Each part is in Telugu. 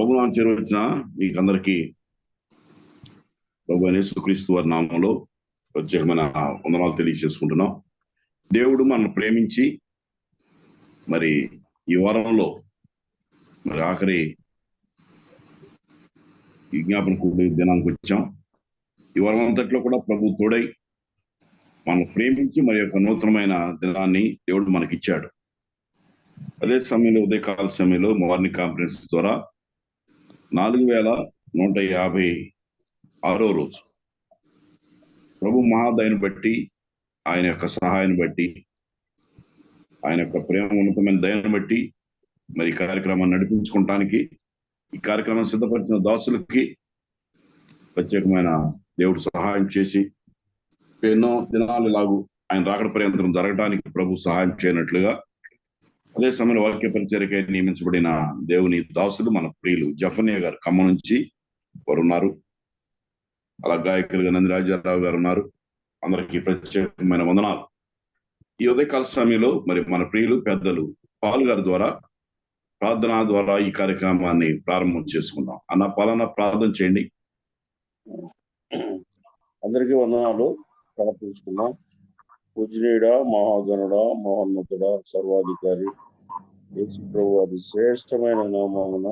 ప్రభు నామం చేరువచ్చిన మీకందరికీ ప్రభు యేసుక్రీస్తు వారి నామంలో ప్రత్యేకమైన వందనాలు తెలియజేసుకుంటున్నాం. దేవుడు మనల్ని ప్రేమించి మరి ఈ వారంలో మరి ఆఖరి విజ్ఞాపన కూడి దినానికి వచ్చాం. ఈ వారం అంతట్లో కూడా ప్రభు తోడై మనం ప్రేమించి మరి యొక్క నూతనమైన దినాన్ని దేవుడు మనకిచ్చాడు. అదే సమయంలో ఉదయకాల సమయంలో మార్నింగ్ కాన్ఫరెన్స్ ద్వారా 4156 రోజు ప్రభు మహాదయను బట్టి, ఆయన యొక్క సహాయాన్ని బట్టి, ఆయన యొక్క ప్రేమ ఉన్నతమైన దయను బట్టి మరి ఈ కార్యక్రమాన్ని నడిపించుకోవటానికి ఈ కార్యక్రమం సిద్ధపరిచిన దాసులకి ప్రత్యేకమైన దేవుడు సహాయం చేసి ఎన్నో దినాలు ఇలాగూ ఆయన రాకడ పర్యంతరం జరగడానికి ప్రభు సహాయం చేయనట్లుగా అదే సమయంలో వాక్య పరిచర్యకై నియమించబడిన దేవుని దాసులు మన ప్రియులు జఫన్య గారు ఖమ్మం నుంచి వారు ఉన్నారు. అలా గాయకులుగా నంది రాజారావు గారు ఉన్నారు. అందరికీ ప్రత్యేకమైన వందనాలు. ఈ ఉదయకాల సమయంలో మరి మన ప్రియులు పెద్దలు పాల్ గారి ద్వారా ప్రార్థన ద్వారా ఈ కార్యక్రమాన్ని ప్రారంభం చేసుకుందాం. అన్న పాలన ప్రార్థన చేయండి. అందరికీ వందనాలు. ప్రార్థించుకున్నాం. పూజనీయుడ, మహాగణుడ, మహోన్నతుడ, సర్వాధికారి యేసు ప్రభు అతి శ్రేష్టమైన నామమున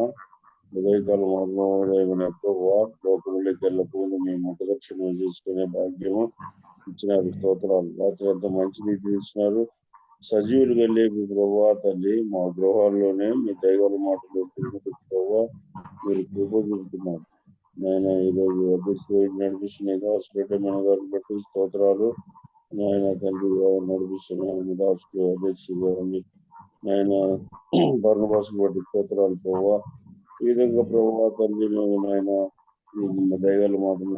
ఉదయకాల మరణమైన ప్రభువా, లోకములకి వెళ్ళకుండా మేము ముఖదర్శనం చేసుకునే భాగ్యము ఇచ్చినారు. స్తోత్రాలు. రాత్రి అంత మంచి నీతి ఇచ్చినారు. సజీవులుగా లేని ప్రభువా తల్లి, మా గృహాల్లోనే మీ దైవాల మాటలు ప్రభువా మీరు కృప చూపుతున్నారు. నేను ఈరోజు నడిపిస్తున్న హాస్పిటల్ గారిని బట్టి స్తోత్రాలు. నాయన తండ్రి నడిపిస్తున్న దాసులు అధ్యక్షులు గారిని నాయన బర్ణబాసులు బట్టి స్తోత్రాలు ప్రభావ. ఈ విధంగా ప్రభావ తండ్రి మేము నాయన దైవాల మాటలు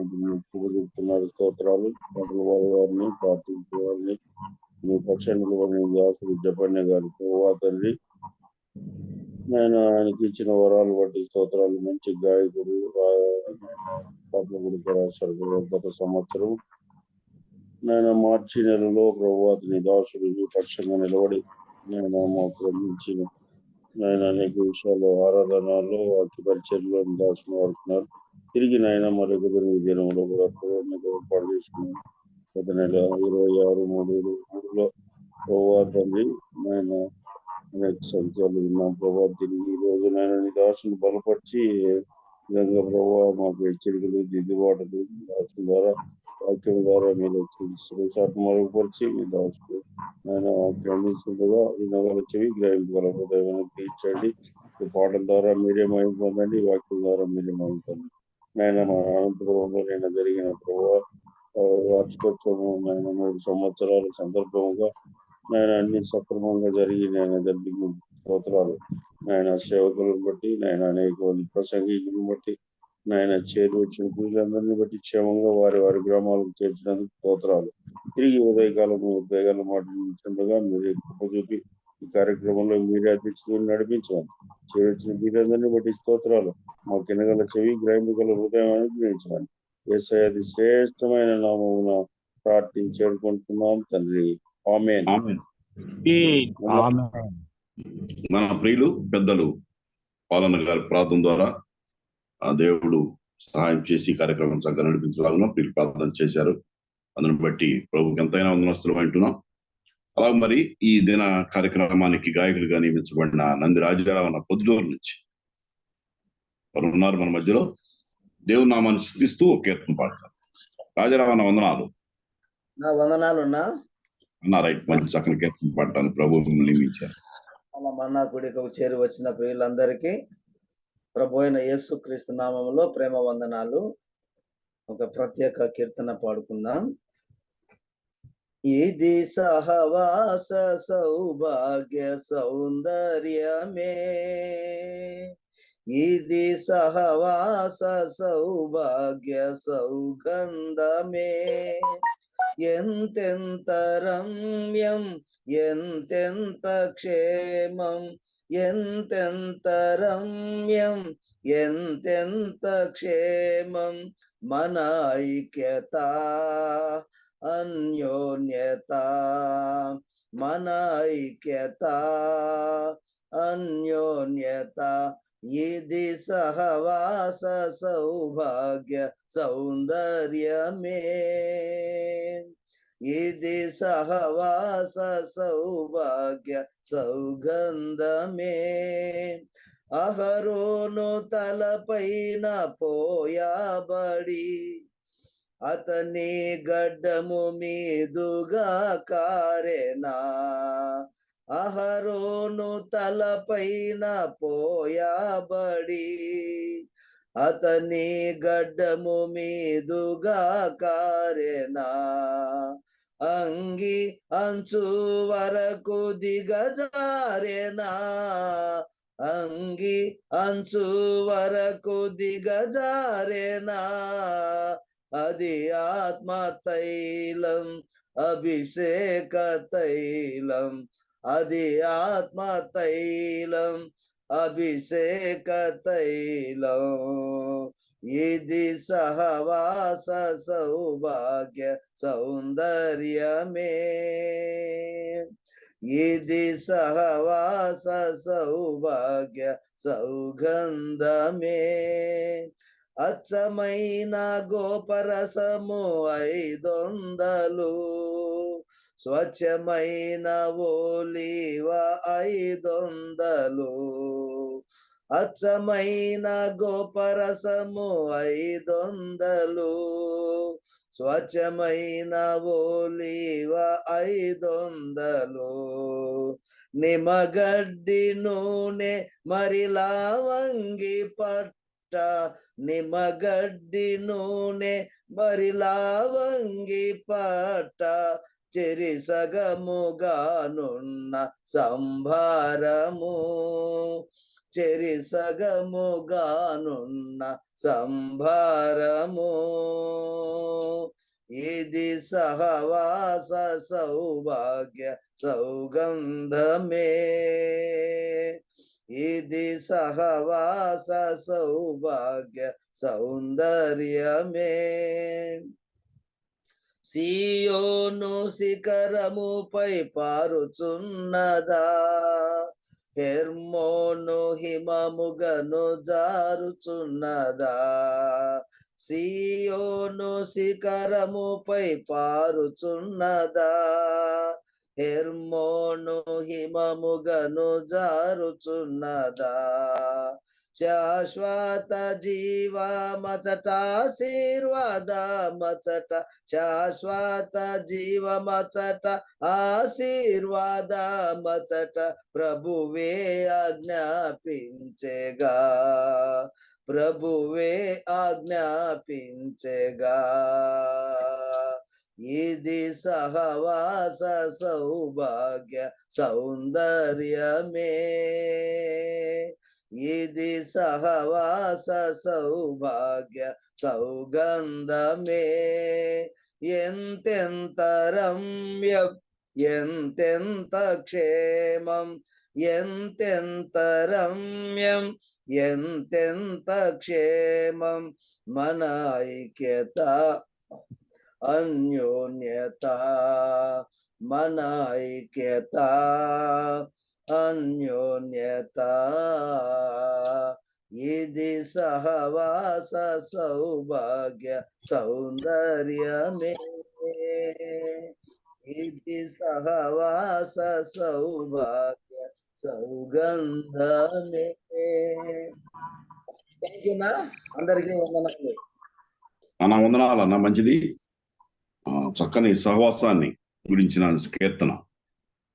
కృప చూపుతున్నారు. స్తోత్రాలు. మాటల వారిని ప్రార్థించే వారిని మీ పక్షాన్ని దాసులు జపన్య గారి ప్రభావ తండ్రి నేను ఆయనకి ఇచ్చిన వరాలు బట్టి స్తోత్రాలు. మంచి గాయకుడు గత సంవత్సరం నేను మార్చి నెలలో ప్రభువాతిని దాసుడు పక్షంగా నిలబడి నేను మాకు అందించిన నేను అనేక విషయాలు ఆరాధనలో వాక్య పరిచర్లో దాసుని వాడుతున్నారు. తిరిగి నాయన మరొక దినంలో కూడా ఏర్పాటు చేసుకున్నాను. గత నెల 26/3/3లో ప్రభువాతండి నేను అనేక సంఖ్యలు విన్నాం. ప్రభావ తిరిగి ఈ రోజు నేను నీ దాసుని బలపరిచి విధంగా ప్రభావ మాకు హెచ్చరికలు, దిద్దుబాటులు దాసుల ద్వారా వాక్యం ద్వారా మీరు మరుగుపరిచి మీ దాసులు నేను గ్రహిస్తుండగా వినగల చెవి గ్రహించగల హృదయం తీర్చండి. ఈ పాటల ద్వారా మీరే మహిమ పొందండి. వాక్యం ద్వారా మీరే మహిమ పొందండి. నేను మా అనంతపురంలో నేను జరిగిన ప్రభావ వార్షికోత్సవం నేను 3 సంవత్సరాల సందర్భంగా నేను అన్ని సక్రమంగా జరిగి నేను జరిగిన స్తోత్రాలు. నాయన సేవకులను బట్టి నాయన అనేక మంది ప్రసంగికులను బట్టి నాయన చేరు వచ్చిన పూజలందరినీ బట్టి క్షేమంగా వారి వారి గ్రామాలకు చేర్చినందుకు స్తోత్రాలు. తిరిగి ఉదయకాలం మాట్లాడుతుండగా మీరే కృప చూపి ఈ కార్యక్రమంలో మీరే అధ్యక్షులను నడిపించాలి. చేరొచ్చిన వీరందరినీ బట్టి స్తోత్రాలు. మా కినగల చెవి గ్రహింపగల హృదయం అనుగ్రహించాలి. యేసయ్య అతి శ్రేష్టమైన నామమున ప్రార్థించి చేరుకుంటున్నాం తండ్రి. ఆమేన్. మన ప్రియులు పెద్దలు పాలన గారి ప్రార్థన ద్వారా ఆ దేవుడు సహాయం చేసి కార్యక్రమం చక్కగా నడిపించలాగా ప్రియులు ప్రార్థన చేశారు. అందుని బట్టి ప్రభుకి ఎంతైనా వందనస్తులు అంటున్నాం. అలాగే మరి ఈ దిన కార్యక్రమానికి గాయకులుగా నియమించబడిన నంది రాజారావు అన్న పొద్దుటూరు నుంచి వారు ఉన్నారు మన మధ్యలో. దేవుని నామాన్ని స్తుతిస్తూ ఒక కీర్తన పాడతారు. రాజారావు అన్న వందనాలు. అన్న రైట్, మంచి చక్కని కీర్తన పాడటానికి ప్రభు నియమించారు. అలా మన్నా గుడికి చేరి వచ్చిన ప్రియులందరికీ ప్రభు అయిన యేసుక్రీస్తు నామములో ప్రేమ వందనాలు. ఒక ప్రత్యేక కీర్తన పాడుకుందాం. ఇది సహవాస సౌభాగ్య సౌందర్యమే, ఇది సహవాస సౌభాగ్య సౌగంధమే, ఎంతెంత రమ్యం ఎంతెంత క్షేమం, ఎంతెంత రమ్యం ఎంతెంత క్షేమం, మన ఐక్యత అన్యోన్యత, మన ఐక్యత అన్యోన్యత, ఇది సహవాస సౌభాగ్య సౌందర్యమే, ఇది సహవాస సౌభాగ్య సౌగంధమే. అహరోను తలపైన పోయాబడి అతని గడ్డము మీదుగా కారెనా. అహరోను తలపైన పోయాబడి అతని గడ్డము మీదుగా కారెనా. అంగి అంచు వరకు దిగజారెనా, అంగి అంచు వరకు దిగజారెనా. అది ఆత్మ తైలం అభిషేక తైలం, అది ఆత్మ తైలం అభిషేక తైలం. ఇది సహవాస సౌభాగ్య సౌందర్యమే, ఇది సహవాస సౌభాగ్య సౌగంధమే. అచ్చమైన గోపరసము 500, స్వచ్ఛమైన ఓలివ 500. అచ్చమైన గోపరసము 500, స్వచ్ఛమైన ఓలివ 500. నిమగడ్డి నూనె మరి లవంగి పట్ట, నిమగడ్డి నూనె మరి లవంగి పట్ట. చెరి సగముగానున్న సంభారము, చెరి సగముగానున్న సంభారము. ఇది సహవాస సౌభాగ్య సౌగంధమే, ఇది సహవాస సౌభాగ్య సౌందర్యమే. సియోను శిఖరముపై పారుచున్నదా, హెర్మోను హిమముగను జారుచున్నదా. సియోను శిఖరముపై పారుచున్నదా, హెర్మోను హిమముగను జారుచున్నదా. శాశ్వత జీవమచట ఆశీర్వాదమచట, శాశ్వత జీవమచట ఆశీర్వాదమచట. ప్రభువే ఆజ్ఞాపించెగా, ప్రభువే ఆజ్ఞాపించెగా. ఇది సహవాస సౌభాగ్య సౌందర్యమే, ఇది సహవాస సౌభాగ్య సౌగంధమే. ఎంతెంత రమ్యం, ఎంతెంత క్షేమం, ఎంతెంత రమ్యం, ఎంతెంత క్షేమం. మన ఐక్యత అన్యోన్యత, మన ఐక్యత అన్యోన్యత. ఇది సహవాస సౌభాగ్య సౌందర్యమే, ఇది సహవాస సౌభాగ్య సౌగంధమే. అందరికీ వందనాలు. అన్న వందనాలు అన్న, మంచిది. చక్కని సహవాసాన్ని గురించిన కీర్తన.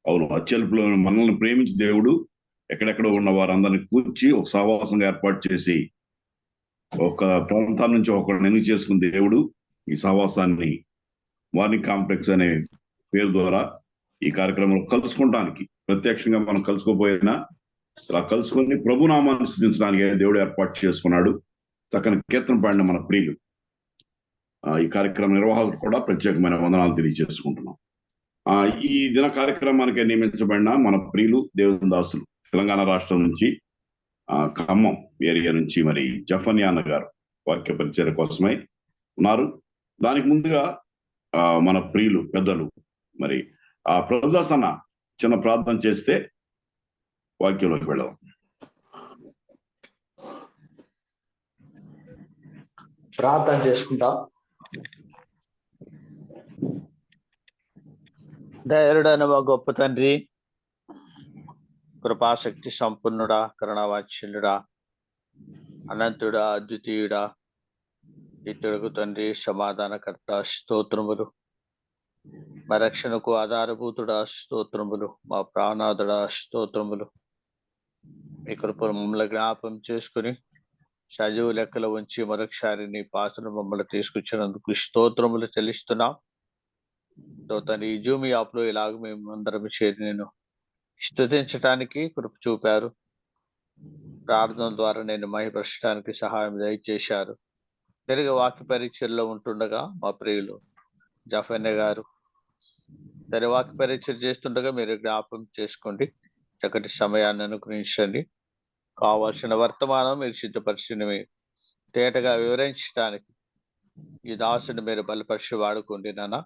అవును, అత్యల్పులో మనల్ని ప్రేమించి దేవుడు ఎక్కడెక్కడ ఉన్న వారందరినీ కూర్చి ఒక సహవాసంగా ఏర్పాటు చేసి ఒక ప్రాంతాల నుంచి ఒకరిని ఎన్నిక చేసుకున్న దేవుడు ఈ సహవాసాన్ని మార్నింగ్ కాంప్లెక్స్ అనే పేరు ద్వారా ఈ కార్యక్రమంలో కలుసుకుంటానికి, ప్రత్యక్షంగా మనం కలుసుకోపోయినా ఇలా కలుసుకొని ప్రభునామాన్ని స్తుతించడానికి దేవుడు ఏర్పాటు చేసుకున్నాడు. చక్కని కీర్తన పాడిన మన ప్రియులు ఈ కార్యక్రమ నిర్వాహకులు కూడా ప్రత్యేకమైన వందనాలు తెలియజేసుకుంటున్నాం. ఈ దిన కార్యక్రమానికి నియమించబడిన మన ప్రియులు దేవుని దాసులు తెలంగాణ రాష్ట్రం నుంచి, ఖమ్మం ఏరియా నుంచి మరి జఫన్యాన్న గారు వాక్య పరిచయ కోసమై ఉన్నారు. దానికి ముందుగా మన ప్రియులు పెద్దలు మరి ప్రభుదాస్ అన్న చిన్న ప్రార్థన చేస్తే వాక్యంలోకి వెళదాం. ప్రార్థన చేసుకుంటాం. దయాళుడైన మా గొప్ప తండ్రి, కృపాశక్తి సంపన్నుడా, కరుణావాత్సల్యుడా, అనంతుడా, అద్వితీయుడా, ఇతరులకు తండ్రి, సమాధానకర్త, స్తోత్రములు. మా రక్షణకు ఆధారభూతుడా, స్తోత్రములు. మా ప్రాణాదుడా, స్తోత్రములు. మీ కృపను మమ్మల్ని జ్ఞాపం చేసుకుని సజీవ లెక్కలో ఉంచి మరొకసారి నీ పాసను మమ్మల్ని తీసుకొచ్చినందుకు స్తోత్రములు చెల్లిస్తున్నాం. తండ్రి, ఈ జూమ్ యాప్లో ఇలాగ మేము అందరం చేరి నేను స్తుతించడానికి కృప చూపారు. ప్రార్థన ద్వారా నేను మహిపరచడానికి సహాయం దయచేశారు. తిరిగి వాక్య పరీక్షల్లో ఉంటుండగా మా ప్రియులు జఫన్య గారు సరే వాక్య పరీక్ష చేస్తుండగా మీరు జ్ఞాపకం చేసుకోండి. చక్కటి సమయాన్ని అనుగ్రహించండి. కావాల్సిన వర్తమానం మీరు సిద్ధపరిచిన తేటగా వివరించడానికి ఈ దాసుని మీరు బలపరిచి వాడుకోండి నాన్న.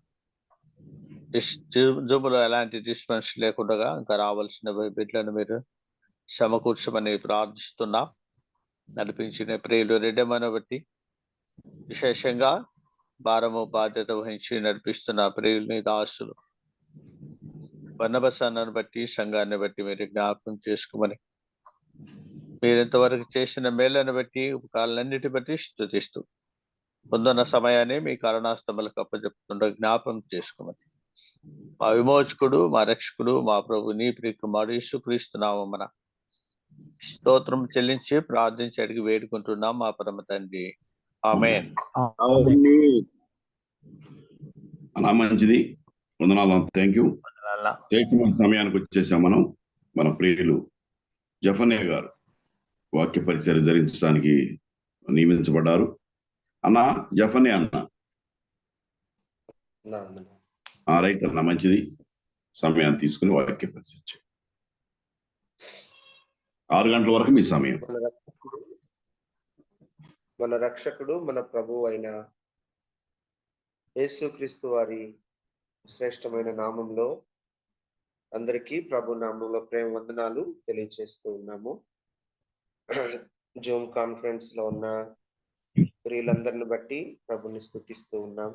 జూములో ఎలాంటి డిస్టర్బెన్స్ లేకుండా ఇంకా రావాల్సిన బిడ్డలను మీరు సమకూర్చమని ప్రార్థిస్తున్నాం. నడిపించిన ప్రియులు రెడ్డమని బట్టి విశేషంగా భారము బాధ్యత వహించి నడిపిస్తున్న ప్రియుల్ని దాసులు బన్నబసాన్ని బట్టి సంఘాన్ని బట్టి మీరు జ్ఞాపకం చేసుకోమని, మీరు ఇంతవరకు చేసిన మేళ్లను బట్టి ఉపకారాలన్నిటి బట్టి స్తుతిస్తూ పొందున్న సమయాన్ని మీ కరుణాస్తములకు అప్పచెప్తుండ జ్ఞాపకం చేసుకోమని, మా విమోచకుడు, మా రక్షకుడు, మా ప్రభు నీ ప్రియకుమారుడు యేసుక్రీస్తు నామమున స్తోత్రం చెల్లించి ప్రార్థించి అడిగి వేడుకుంటున్నాం మా పరమ తండ్రి. ఆమేన్. అలా మంచిది. వందనాలు. Thank you. మన సమయానికి వచ్చేసాం. మన ప్రియులు జఫన్య గారు వాక్య పరిచయం జరిగించడానికి నియమించబడ్డారు. అన్నా జఫన్య అన్న రైట్ అన్న, మంచిది. సమయాన్ని తీసుకుని వాక్య పరిచయం 6 గంటల వరకు మీ సమయం. మన రక్షకుడు మన ప్రభువు అయిన యేసుక్రీస్తు వారి శ్రేష్టమైన నామంలో అందరికీ ప్రభు నామంలో ప్రేమ వందనాలు తెలియజేస్తూ ఉన్నాము. జూమ్ కాన్ఫరెన్స్ లో ఉన్న ప్రియులందరిని బట్టి ప్రభుని స్తుతిస్తూ ఉన్నాం.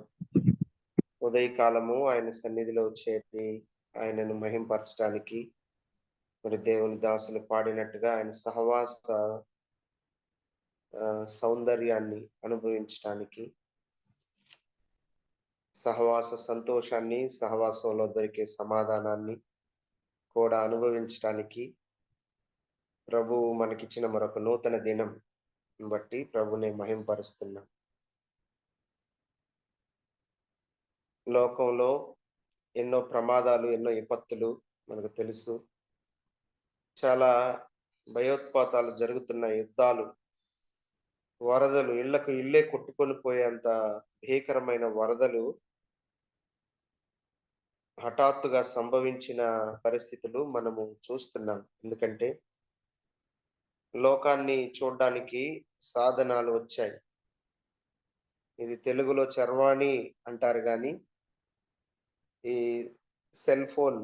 ఉదయకాలము ఆయన సన్నిధిలో చేరి ఆయనను మహింపరచడానికి, మరి దేవుని దాసులు పాడినట్టుగా ఆయన సహవాస సౌందర్యాన్ని అనుభవించడానికి, సహవాస సంతోషాన్ని, సహవాసంలో దొరికే సమాధానాన్ని కూడా అనుభవించడానికి ప్రభువు మనకిచ్చిన మరొక నూతన దినం బట్టి ప్రభుని మహింపరుస్తున్నాం. లోకంలో ఎన్నో ప్రమాదాలు, ఎన్నో విపత్తులు మనకు తెలుసు. చాలా భయోత్పాతాలు జరుగుతున్న, యుద్ధాలు, వరదలు, ఇళ్లకు ఇల్లే కొట్టుకొని పోయేంత భీకరమైన వరదలు హఠాత్తుగా సంభవించిన పరిస్థితులు మనము చూస్తున్నాం. ఎందుకంటే లోకాన్ని చూడడానికి సాధనాలు వచ్చాయి. ఇది తెలుగులో చర్వాణి అంటారు, కానీ ఈ సెల్ ఫోన్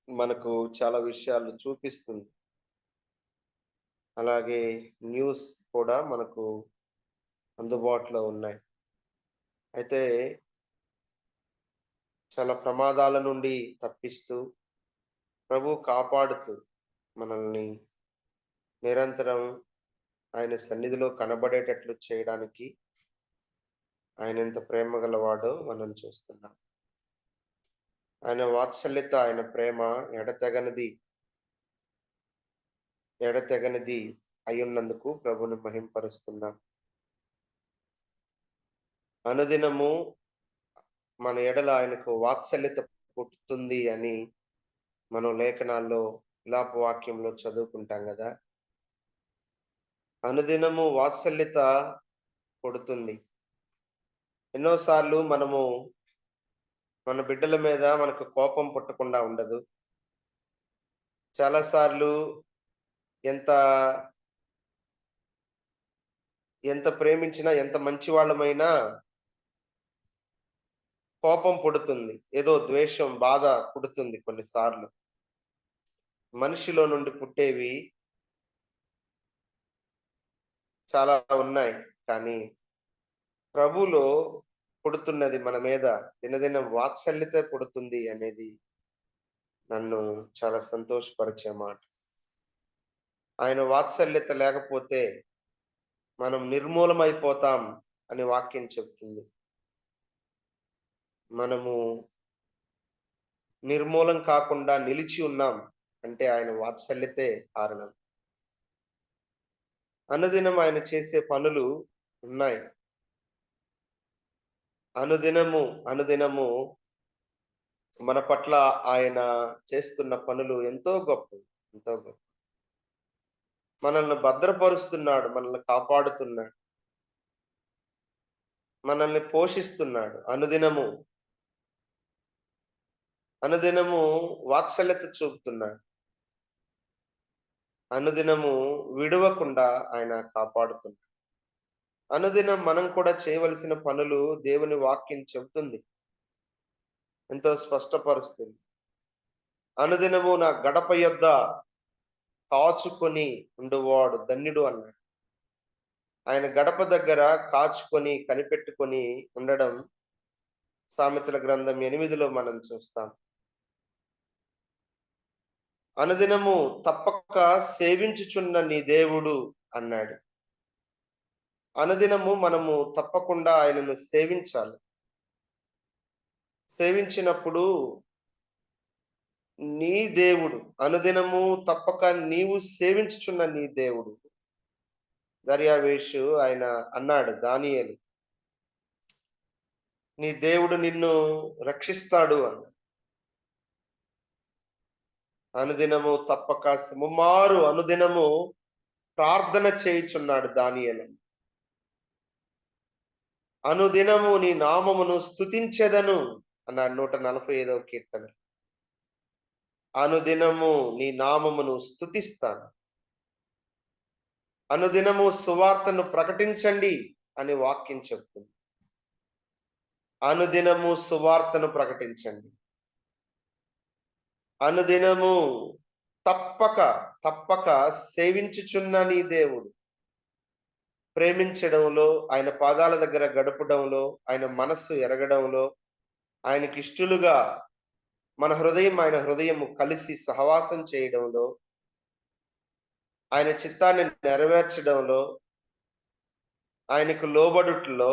మనకు చాలా విషయాలు చూపిస్తుంది. అలాగే న్యూస్ కూడా మనకు అందుబాటులో ఉన్నాయి. అయితే చాలా ప్రమాదాల నుండి తప్పిస్తూ, ప్రభు కాపాడుతూ, మనల్ని నిరంతరం ఆయన సన్నిధిలో కనబడేటట్లు చేయడానికి ఆయన ఎంత ప్రేమ గలవాడో మనం చూస్తున్నాం. ఆయన వాత్సల్యత, ఆయన ప్రేమ ఎడతెగనిది అయ్యున్నందుకు ప్రభుని మహింపరుస్తున్నాం. అనుదినము మన ఎడల ఆయనకు వాత్సల్యత పుట్టుతుంది అని మనం లేఖనాల్లో విలాపవాక్యంలో చదువుకుంటాం కదా. అనుదినము వాత్సల్యత పుడుతుంది. ఎన్నోసార్లు మనము మన బిడ్డల మీద మనకు కోపం పుట్టకుండా ఉండదు. చాలాసార్లు ఎంత ప్రేమించినా, ఎంత మంచి వాళ్ళమైనా కోపం పుడుతుంది. ఏదో ద్వేషం, బాధ పుడుతుంది. కొన్నిసార్లు మనిషిలో నుండి పుట్టేవి చాలా ఉన్నాయి, కానీ ప్రభులో పుడుతున్నది మన మీద, దినదినం వాత్సల్యత పుడుతుంది అనేది నన్ను చాలా సంతోషపరిచే మాట. ఆయన వాత్సల్యత లేకపోతే మనం నిర్మూలమైపోతాం అని వాక్యం చెప్తుంది. మనము నిర్మూలం కాకుండా నిలిచి ఉన్నాం అంటే ఆయన వాత్సల్యతే కారణం. అనుదినం ఆయన చేసే పనులు ఉన్నాయి. అనుదినము మన పట్ల ఆయన చేస్తున్న పనులు ఎంతో గొప్ప. మనల్ని భద్రపరుస్తున్నాడు, మనల్ని కాపాడుతున్నాడు, మనల్ని పోషిస్తున్నాడు. అనుదినము వాత్సల్యత చూపుతున్నాడు. అనుదినము విడవకుండా ఆయన కాపాడుతున్నాడు. అనుదినం మనం కూడా చేయవలసిన పనులు దేవుని వాక్యం చెబుతుంది, ఎంతో స్పష్టపరుస్తుంది. అనుదినము నా గడప యొద్ద కాచుకొని ఉండువాడు ధన్యుడు అన్నాడు. ఆయన గడప దగ్గర కాచుకొని కనిపెట్టుకొని ఉండడం సామెతల గ్రంథం 8లో మనం చూస్తాం. అనుదినము తప్పక సేవించుచున్న నీ దేవుడు అన్నాడు. అనుదినము మనము తప్పకుండా ఆయనను సేవించాలి. సేవించినప్పుడు నీ దేవుడు, అనుదినము తప్పక నీవు సేవించుచున్న నీ దేవుడు, దర్యావేషు ఆయన అన్నాడు దానియేలు, నీ దేవుడు నిన్ను రక్షిస్తాడు అన్నాడు. అనుదినము తప్పక ముమ్మారు అనుదినము ప్రార్థన చేయుచున్నాడు దానియేలు. అనుదినము నీ నామమును స్తుతించెదను అన్నాడు 145వ కీర్తన. అనుదినము నీ నామమును స్తుతిస్తాను. అనుదినము సువార్తను ప్రకటించండి అని వాక్యం చెప్తుంది. అనుదినము సువార్తను ప్రకటించండి. అనుదినము తప్పక సేవించుచున్న నీ దేవుడు, ప్రేమించడంలో, ఆయన పాదాల దగ్గర గడపడంలో, ఆయన మనస్సు ఎరగడంలో, ఆయనకి ఇష్టలుగా మన హృదయం ఆయన హృదయము కలిసి సహవాసం చేయడంలో, ఆయన చిత్తాన్ని నెరవేర్చడంలో, ఆయనకు లోబడుట్లో,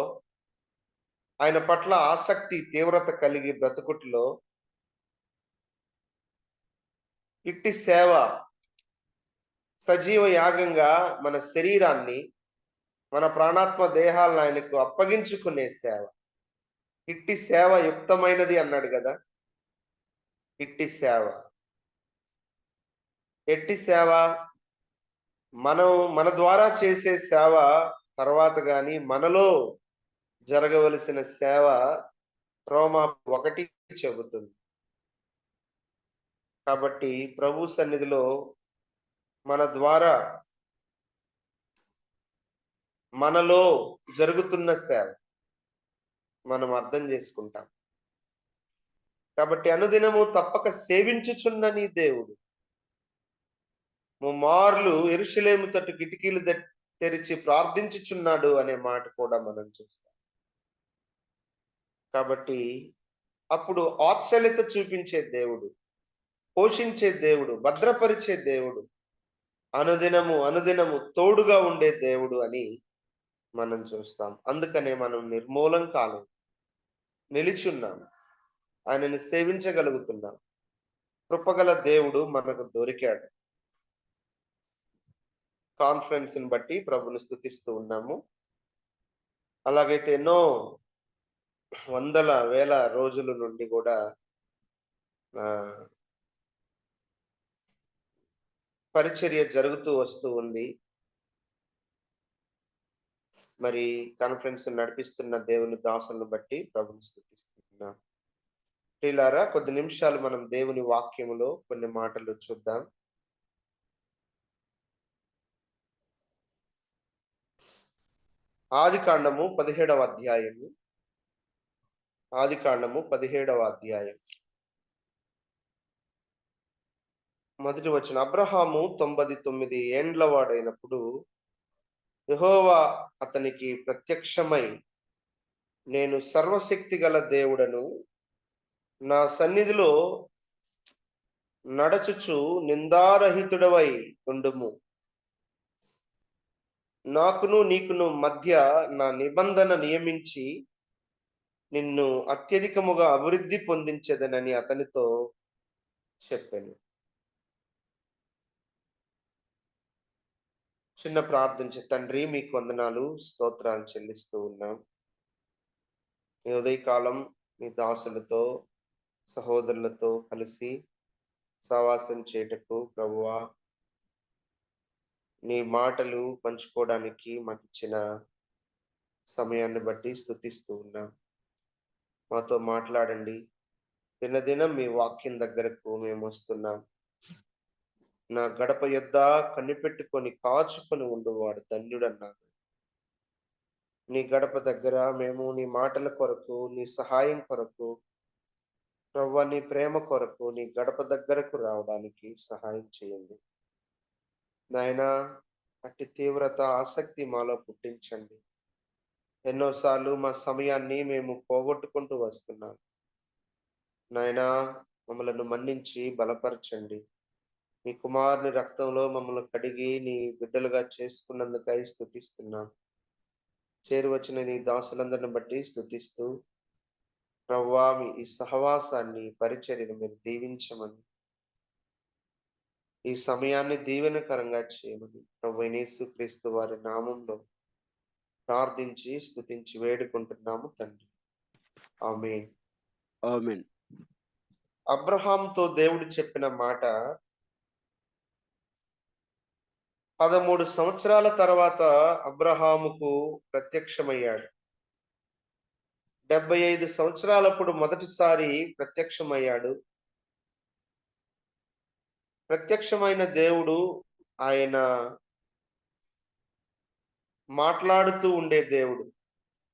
ఆయన పట్ల ఆసక్తి తీవ్రత కలిగి బ్రతుకుట్లో, ఇట్టి సేవ సజీవ యాగంగా మన శరీరాన్ని, మన ప్రాణాత్మ దేహాలను ఆయనకు అప్పగించుకునే సేవ. ఇట్టి సేవ యుక్తమైనది అన్నాడు కదా. ఇట్టి సేవ, ఎట్టి సేవ? మన ద్వారా చేసే సేవ తర్వాత గాని మనలో జరగవలసిన సేవ రోమా 1 చెబుతుంది. కాబట్టి ప్రభు సన్నిధిలో మన ద్వారా మనలో జరుగుతున్న సేవ మనం అర్థం చేసుకుంటాం. కాబట్టి అనుదినము తప్పక సేవించుచున్న నీ దేవుడు ముమ్మార్లు యెరూషలేము తట్టు కిటికీలు తెరిచి ప్రార్థించుచున్నాడు అనే మాట కూడా మనం చూస్తాం. కాబట్టి అప్పుడు వాత్సల్యత చూపించే దేవుడు, పోషించే దేవుడు, భద్రపరిచే దేవుడు, అనుదినము తోడుగా ఉండే దేవుడు అని మనం చూస్తాం. అందుకనే మనం నిర్మూలం కాలం నిలిచున్నాం, ఆయనని సేవించగలుగుతున్నాం. కృపగల దేవుడు మనకు దొరికాడు. కాన్ఫరెన్స్ బట్టి ప్రభుని స్తుతిస్తూ ఉన్నాము. అలాగైతే ఎన్నో వందల వేల రోజుల నుండి కూడా పరిచర్య జరుగుతూ వస్తూ ఉంది. మరి కాన్ఫరెన్స్ నడిపిస్తున్న దేవుని దాసులను బట్టి ప్రభుని స్తుతిస్తున్నాం. ప్రియులారా, కొద్ది నిమిషాలు మనం దేవుని వాక్యములో కొన్ని మాటలు చూద్దాం. ఆదికాండము 17వ అధ్యాయము. ఆదికాండము 17వ అధ్యాయం మొదటి వచనం. అబ్రహాము 99 ఏండ్ల వాడైనప్పుడు యెహోవా అతనికి ప్రత్యక్షమై నేను సర్వశక్తి గల దేవుడను, నా సన్నిధిలో నడచుచు నిందారహితుడవై ఉండుము. నాకును నీకును మధ్య నా నిబంధన నియమించి నిన్ను అత్యధికముగా అభివృద్ధి పొందించదనని అతనితో చెప్పాను. చిన్న ప్రార్థించే తండ్రి, మీకు వందనాలు, స్తోత్రాలు చెల్లిస్తూ ఉన్నాం. ఈ ఉదయకాలం మీ దాసులతో, సహోదరులతో కలిసి సహవాసం చేయటకు ప్రభువా, నీ మాటలు పంచుకోవడానికి మాకు ఇచ్చిన సమయాన్ని బట్టి స్తుతిస్తూ ఉన్నాం. మాతో మాట్లాడండి. దినదినం మీ వాక్యం దగ్గరకు మేము వస్తున్నాం. నా గడప యొద్ద కనిపెట్టుకొని కాచుకొని ఉండువాడు ధన్యుడన్నాడు. నీ గడప దగ్గర మేము నీ మాటల కొరకు, నీ సహాయం కొరకు, ప్రభువా నీ ప్రేమ కొరకు నీ గడప దగ్గరకు రావడానికి సహాయం చేయండి నాయనా. అట్టి తీవ్రత, ఆసక్తి మాలో పుట్టించండి. ఎన్నోసార్లు మా సమయాన్ని మేము పోగొట్టుకుంటూ వస్తున్నాం నాయనా. మమ్మలను మన్నించి బలపరచండి. మీ కుమారుని రక్తంలో మమ్మల్ని కడిగి నీ బిడ్డలుగా చేసుకున్నందుకై స్తుతిస్తున్నాం. చేరువచ్చిన నీ దాసులందరిని బట్టి స్తుతిస్తూ ప్రభువా, మీ ఈ సహవాసాన్ని, పరిచర్యను మీరు దీవించమని, ఈ సమయాన్ని దీవెనకరంగా చేయమని ప్రభువైన యేసుక్రీస్తు వారి నామంలో ప్రార్థించి స్తుతించి వేడుకుంటున్నాము తండ్రి. ఆమేన్. ఆమేన్. అబ్రహాంతో దేవుడు చెప్పిన మాట 13 సంవత్సరాల తర్వాత అబ్రహాముకు ప్రత్యక్షమయ్యాడు. 75 సంవత్సరాలప్పుడు మొదటిసారి ప్రత్యక్షమయ్యాడు. ప్రత్యక్షమైన దేవుడు ఆయన మాట్లాడుతూ ఉండే దేవుడు,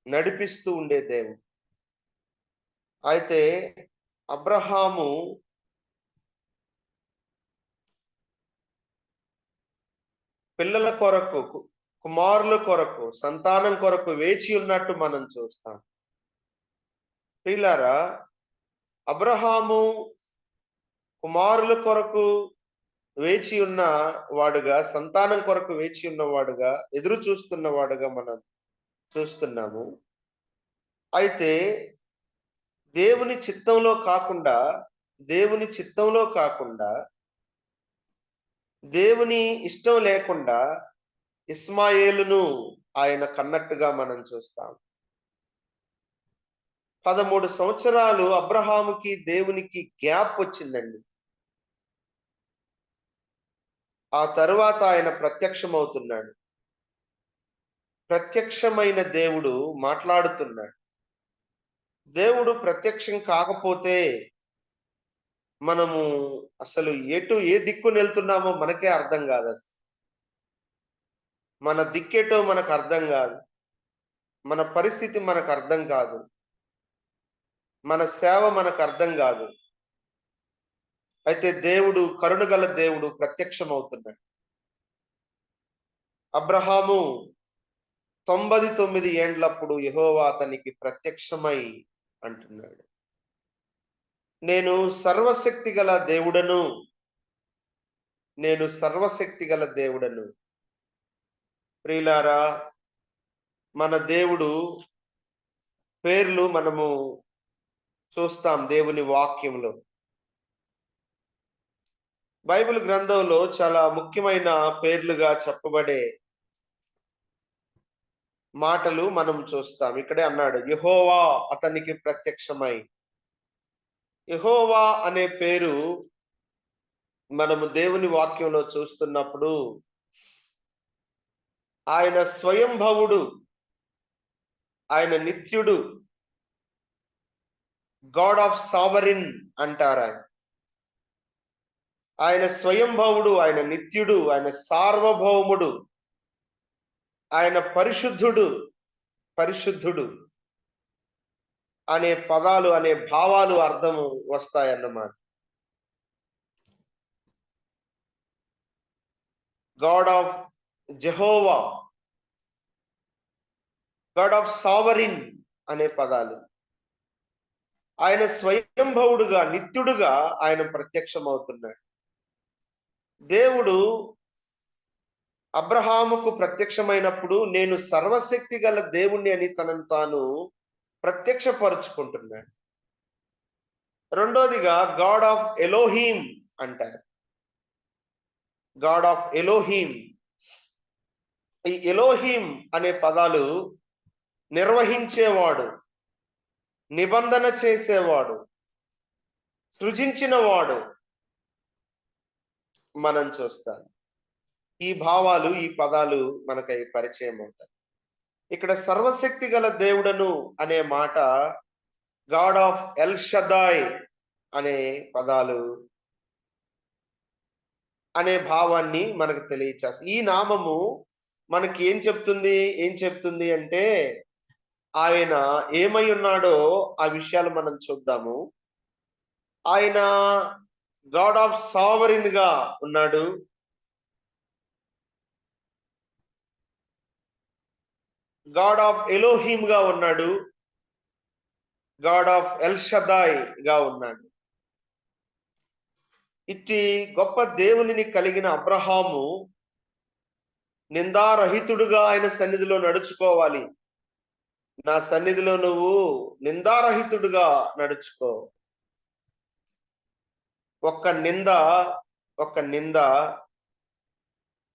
నడిపిస్తూ ఉండే దేవుడు. అయితే అబ్రహాము పిల్లల కొరకు, కుమారుల కొరకు, సంతానం కొరకు వేచి ఉన్నట్టు మనం చూస్తాం. ప్రియులారా, అబ్రహాము కుమారుల కొరకు వేచి ఉన్న వాడుగా, సంతానం కొరకు వేచి ఉన్నవాడుగా, ఎదురు చూస్తున్న వాడుగా మనం చూస్తున్నాము. అయితే దేవుని చిత్తంలో కాకుండా దేవుని ఇష్టం లేకుండా ఇస్మాయేలును ఆయన కన్నట్టుగా మనం చూస్తాం. 13 సంవత్సరాలు అబ్రహాముకి దేవునికి గ్యాప్ వచ్చిందండి. ఆ తరువాత ఆయన ప్రత్యక్షమవుతున్నాడు. ప్రత్యక్షమైన దేవుడు మాట్లాడుతున్నాడు. దేవుడు ప్రత్యక్షం కాకపోతే మనము అసలు ఏ దిక్కును వెళ్తున్నామో మనకే అర్థం కాదు. అసలు మన దిక్కేటో మనకు అర్థం కాదు. మన పరిస్థితి మనకు అర్థం కాదు. మన సేవ మనకు అర్థం కాదు. అయితే దేవుడు, కరుణగల దేవుడు ప్రత్యక్షమవుతున్నాడు. అబ్రహాము 99 ఏండ్లప్పుడు యెహోవా అతనికి ప్రత్యక్షమై అంటున్నాడు, నేను సర్వశక్తి గల దేవుడను. ప్రియులారా, మన దేవుడు పేర్లు మనము చూస్తాం దేవుని వాక్యంలో. బైబిల్ గ్రంథంలో చాలా ముఖ్యమైన పేర్లుగా చెప్పబడే మాటలు మనం చూస్తాం. ఇక్కడే అన్నాడు, యెహోవా అతనికి ప్రత్యక్షమై. యెహోవా అనే పేరు మనము దేవుని వాక్యంలో చూస్తున్నప్పుడు ఆయన స్వయంభవుడు, ఆయన నిత్యుడు, గాడ్ ఆఫ్ సావరిన్ అంటారు. ఆయన స్వయంభవుడు, ఆయన నిత్యుడు, ఆయన సార్వభౌముడు, ఆయన పరిశుద్ధుడు అనే పదాలు, అనే భావాలు అర్థము వస్తాయన్నమాట. God of Jehovah, God of sovereign అనే పదాలు. ఆయన స్వయంభవుడుగా, నిత్యుడుగా ఆయన ప్రత్యక్షమవుతున్నాడు. దేవుడు అబ్రహాముకు ప్రత్యక్షమైనప్పుడు నేను సర్వశక్తి గల దేవుణ్ణి అని తనను తాను ప్రత్యక్షపరుచుకుంటున్నాడు. రెండోదిగా గాడ్ ఆఫ్ ఎలోహీం అంటారు. God of Elohim. ఈ ఎలోహీం అనే పదాలు నిర్వహించేవాడు, నిబంధన చేసేవాడు, సృజించినవాడు మనం చూస్తాం. ఈ భావాలు, ఈ పదాలు మనకై పరిచయం అవుతాయి. ఇక్కడ సర్వశక్తి గల దేవుడను అనే మాట గాడ్ ఆఫ్ ఎల్ షదాయ్ అనే పదాలు అనే భావాన్ని మనకు తెలియచేస్తుంది. ఈ నామము మనకి ఏం చెప్తుంది అంటే ఆయన ఏమై ఉన్నాడో ఆ విషయాలు మనం చూద్దాము. ఆయన గాడ్ ఆఫ్ సావరిన్ గా ఉన్నాడు. గాడ్ ఆఫ్ ఎలోహీమ్ గా ఉన్నాడు. గాడ్ ఆఫ్ ఎల్ షదాయ్ గా ఉన్నాడు. ఇట్టి గొప్ప దేవునిని కలిగిన అబ్రహాము నిందారహితుడుగా ఆయన సన్నిధిలో నడుచుకోవాలి. నా సన్నిధిలో నువ్వు నిందారహితుడుగా నడుచుకో. ఒక్క నింద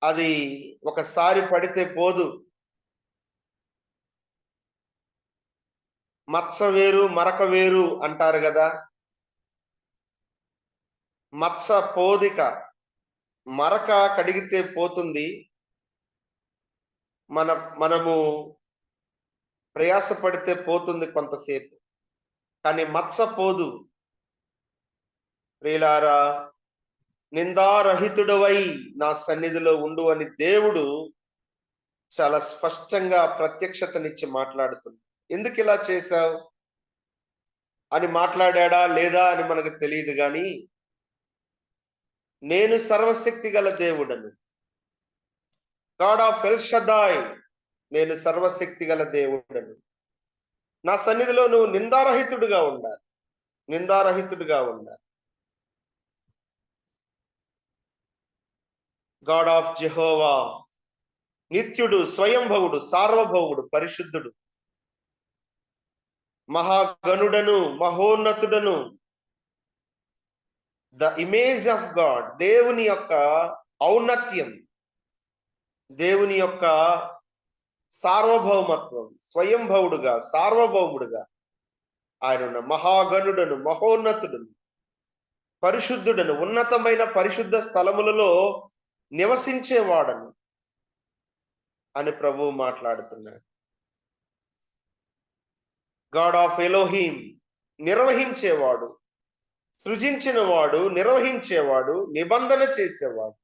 అది ఒకసారి పడితే పోదు. మత్స వేరు మరక వేరు అంటారు కదా. మత్స పోదిక, మరక కడిగితే పోతుంది. మనము ప్రయాసపడితే పోతుంది కొంతసేపు, కానీ మత్స పోదు. ప్రియులారా, నిందారహితుడవై నా సన్నిధిలో ఉండు అని దేవుడు చాలా స్పష్టంగా ప్రత్యక్షతనిచ్చి మాట్లాడుతుంది. ఎందుకు ఇలా చేశావు అని మాట్లాడా లేదా అని మనకు తెలియదు, కానీ నేను సర్వశక్తి గల దేవుడను, గాడ్ ఆఫ్ ఎల్ షదాయ్, నేను సర్వశక్తి గల దేవుడను. నా సన్నిధిలో నువ్వు నిందారహితుడుగా ఉండాలి. గాడ్ ఆఫ్ జెహోవా, నిత్యుడు, స్వయంభవుడు, సార్వభౌముడు, పరిశుద్ధుడు, మహాగణుడను, మహోన్నతుడను, ద ఇమేజ్ ఆఫ్ గాడ్, దేవుని యొక్క ఔన్నత్యం, దేవుని యొక్క సార్వభౌమత్వం, స్వయంభవుడుగా, సార్వభౌముడుగా ఆయన మహాగణుడను, మహోన్నతుడను, పరిశుద్ధుడను, ఉన్నతమైన పరిశుద్ధ స్థలములలో నివసించేవాడను అని ప్రభువు మాట్లాడుతున్నాడు. గాడ్ ఆఫ్ ఎలోహీం, నిర్వహించేవాడు, సృజించినవాడు, నిర్వహించేవాడు, నిబంధన చేసేవాడు.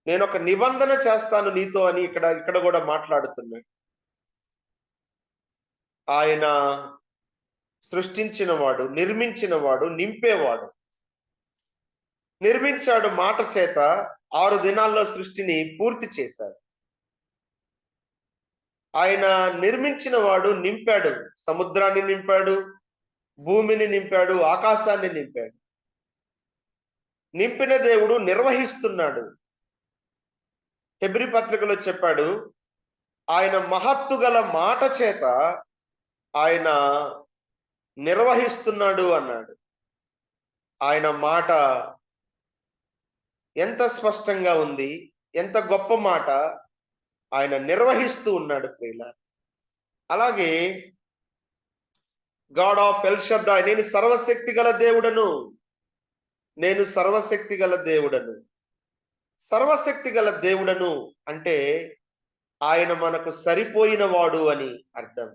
నేను ఒక నిబంధన చేస్తాను నీతో అని ఇక్కడ కూడా మాట్లాడుతున్నాడు. ఆయన సృష్టించినవాడు, నిర్మించినవాడు, నింపేవాడు. నిర్మించాడు మాట చేత, 6 దినాల్లో సృష్టిని పూర్తి చేశాడు. ఆయన నిర్మించిన వాడు నింపాడు, సముద్రాన్ని నింపాడు, భూమిని నింపాడు, ఆకాశాన్ని నింపాడు. నింపిన దేవుడు నిర్వహిస్తున్నాడు. హెబ్రీ పత్రికలో చెప్పాడు, ఆయన మహత్తు గల మాట చేత ఆయన నిర్వహిస్తున్నాడు అన్నాడు. ఆయన మాట ఎంత స్పష్టంగా ఉంది, ఎంత గొప్ప మాట. ఆయన నిర్వహిస్తూ ఉన్నాడు ప్రియులారా. అలాగే గాడ్ ఆఫ్ ఎల్ షదాయ్, నేను సర్వశక్తి గల దేవుడను, నేను సర్వశక్తి గల దేవుడను. సర్వశక్తి గల దేవుడను అంటే ఆయన మనకు సరిపోయిన వాడు అని అర్థం.